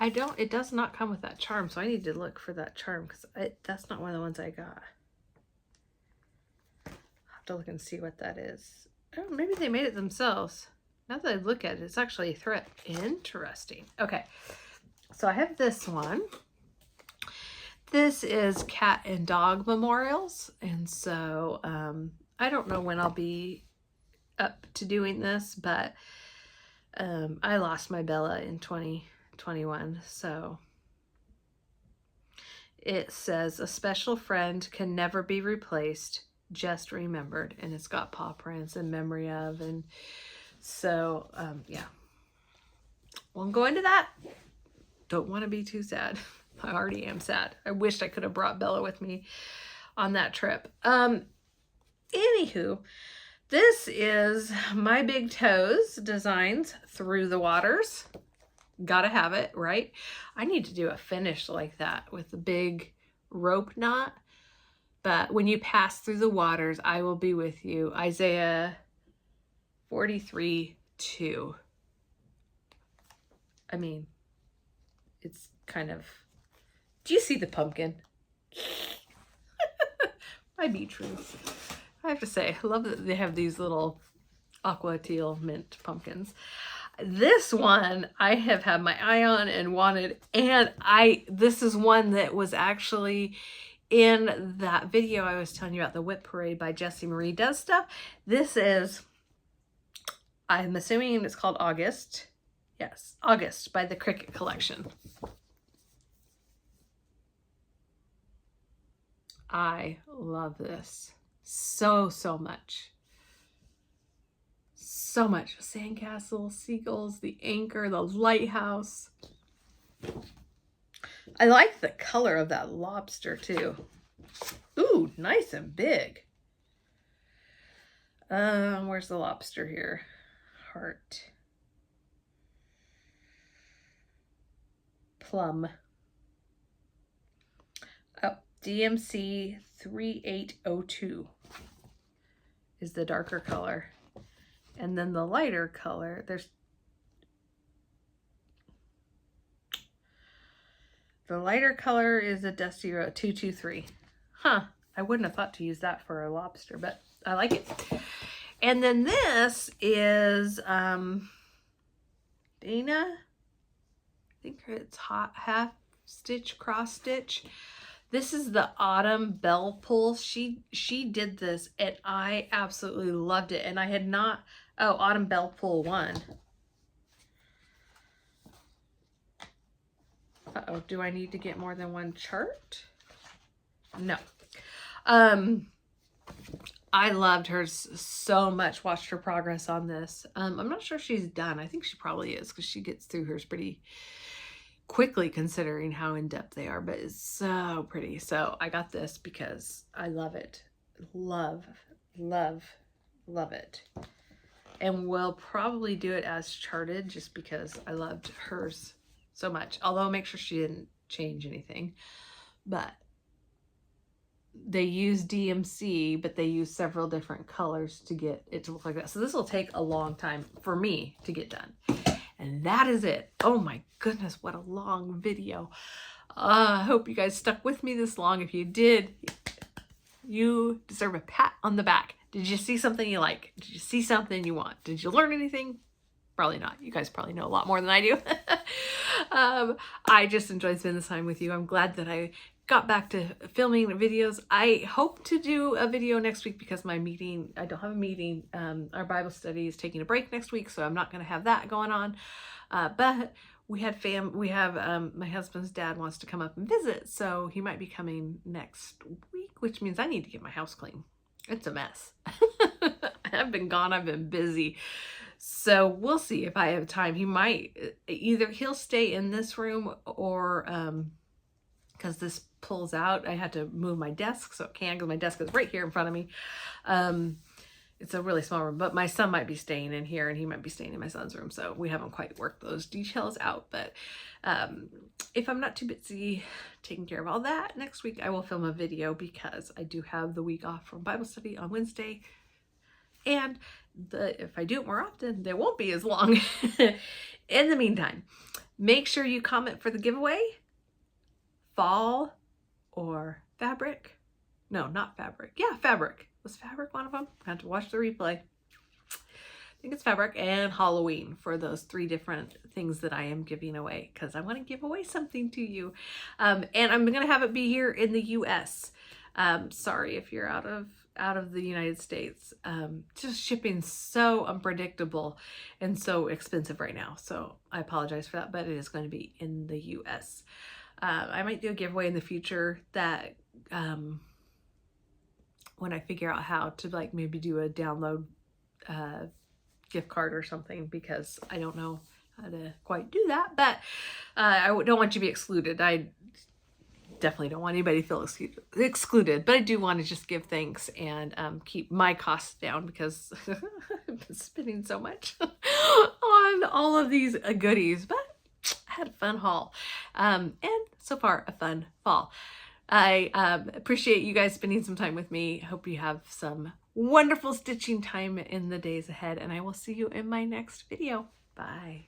It does not come with that charm, so I need to look for that charm because that's not one of the ones I got. I'll have to look and see what that is. Oh, maybe they made it themselves. Now that I look at it, it's actually a thread. Interesting. Okay, so I have this one. This is cat and dog memorials, and so I don't know when I'll be up to doing this, but I lost my Bella in 2021, so it says, a special friend can never be replaced, just remembered, and it's got paw prints in memory of, and so yeah, won't go into that. Don't want to be too sad. I already am sad. I wished I could have brought Bella with me on that trip. Anywho, this is My Big Toes Designs Through the Waters. Gotta have it, right? I need to do a finish like that with the big rope knot. But when you pass through the waters, I will be with you. Isaiah 43:2. I mean, it's kind of, do you see the pumpkin? My Beatrice. I have to say, I love that they have these little aqua teal mint pumpkins. This one I have had my eye on and wanted, and this is one that was actually in that video I was telling you about, the Whip Parade by Jessie Marie Does Stuff. This is, I'm assuming it's called August. Yes, August by the Cricket Collection. I love this so much. So much. Sandcastle, seagulls, the anchor, the lighthouse. I like the color of that lobster too. Ooh, nice and big. Where's the lobster here? Heart. Plum. Oh, DMC 3802 is the darker color. And then the lighter color, the lighter color is a Dusty Road 223. Huh, I wouldn't have thought to use that for a lobster, but I like it. And then this is Dena. I think it's half stitch, cross stitch. This is the Autumn Bell Pull. She did this and I absolutely loved it. And I had not, oh, Autumn Bell Pull 1. Uh-oh, do I need to get more than one chart? No. I loved hers so much, watched her progress on this. I'm not sure if she's done. I think she probably is because she gets through hers pretty quickly considering how in-depth they are, but it's so pretty. So I got this because I love it love, love, love it. And we'll probably do it as charted just because I loved hers so much. Although I'll make sure she didn't change anything. But they use DMC, but they use several different colors to get it to look like that. So this will take a long time for me to get done. And that is it. Oh my goodness, what a long video. I hope you guys stuck with me this long. If you did, you deserve a pat on the back. Did you see something you like? Did you see something you want? Did you learn anything? Probably not. You guys probably know a lot more than I do. I just enjoyed spending this time with you. I'm glad that I got back to filming videos. I hope to do a video next week because my meeting, I don't have a meeting. Our Bible study is taking a break next week, so I'm not going to have that going on. But we have my husband's dad wants to come up and visit, so he might be coming next week, which means I need to get my house clean. It's a mess. I've been gone. I've been busy. So we'll see if I have time. He might, either he'll stay in this room or, because this pulls out, I had to move my desk so it can, because my desk is right here in front of me. It's a really small room, but my son might be staying in here and he might be staying in my son's room. So we haven't quite worked those details out, but if I'm not too busy taking care of all that, next week I will film a video because I do have the week off from Bible study on Wednesday. And if I do it more often, they won't be as long. In the meantime, make sure you comment for the giveaway. Fall or fabric? No, not fabric. Yeah, fabric. Was fabric one of them? I have to watch the replay. I think it's fabric and Halloween for those 3 different things that I am giving away because I want to give away something to you. And I'm going to have it be here in the US. Sorry if you're out of the United States. Just shipping so unpredictable and so expensive right now. So I apologize for that, but it is going to be in the US. I might do a giveaway in the future that when I figure out how to like maybe do a download gift card or something, because I don't know how to quite do that, but I don't want you to be excluded. I definitely don't want anybody to feel excluded, but I do want to just give thanks and keep my costs down because I've been spending so much on all of these goodies, but I had a fun haul and so far a fun fall. I appreciate you guys spending some time with me. Hope you have some wonderful stitching time in the days ahead, and I will see you in my next video. Bye.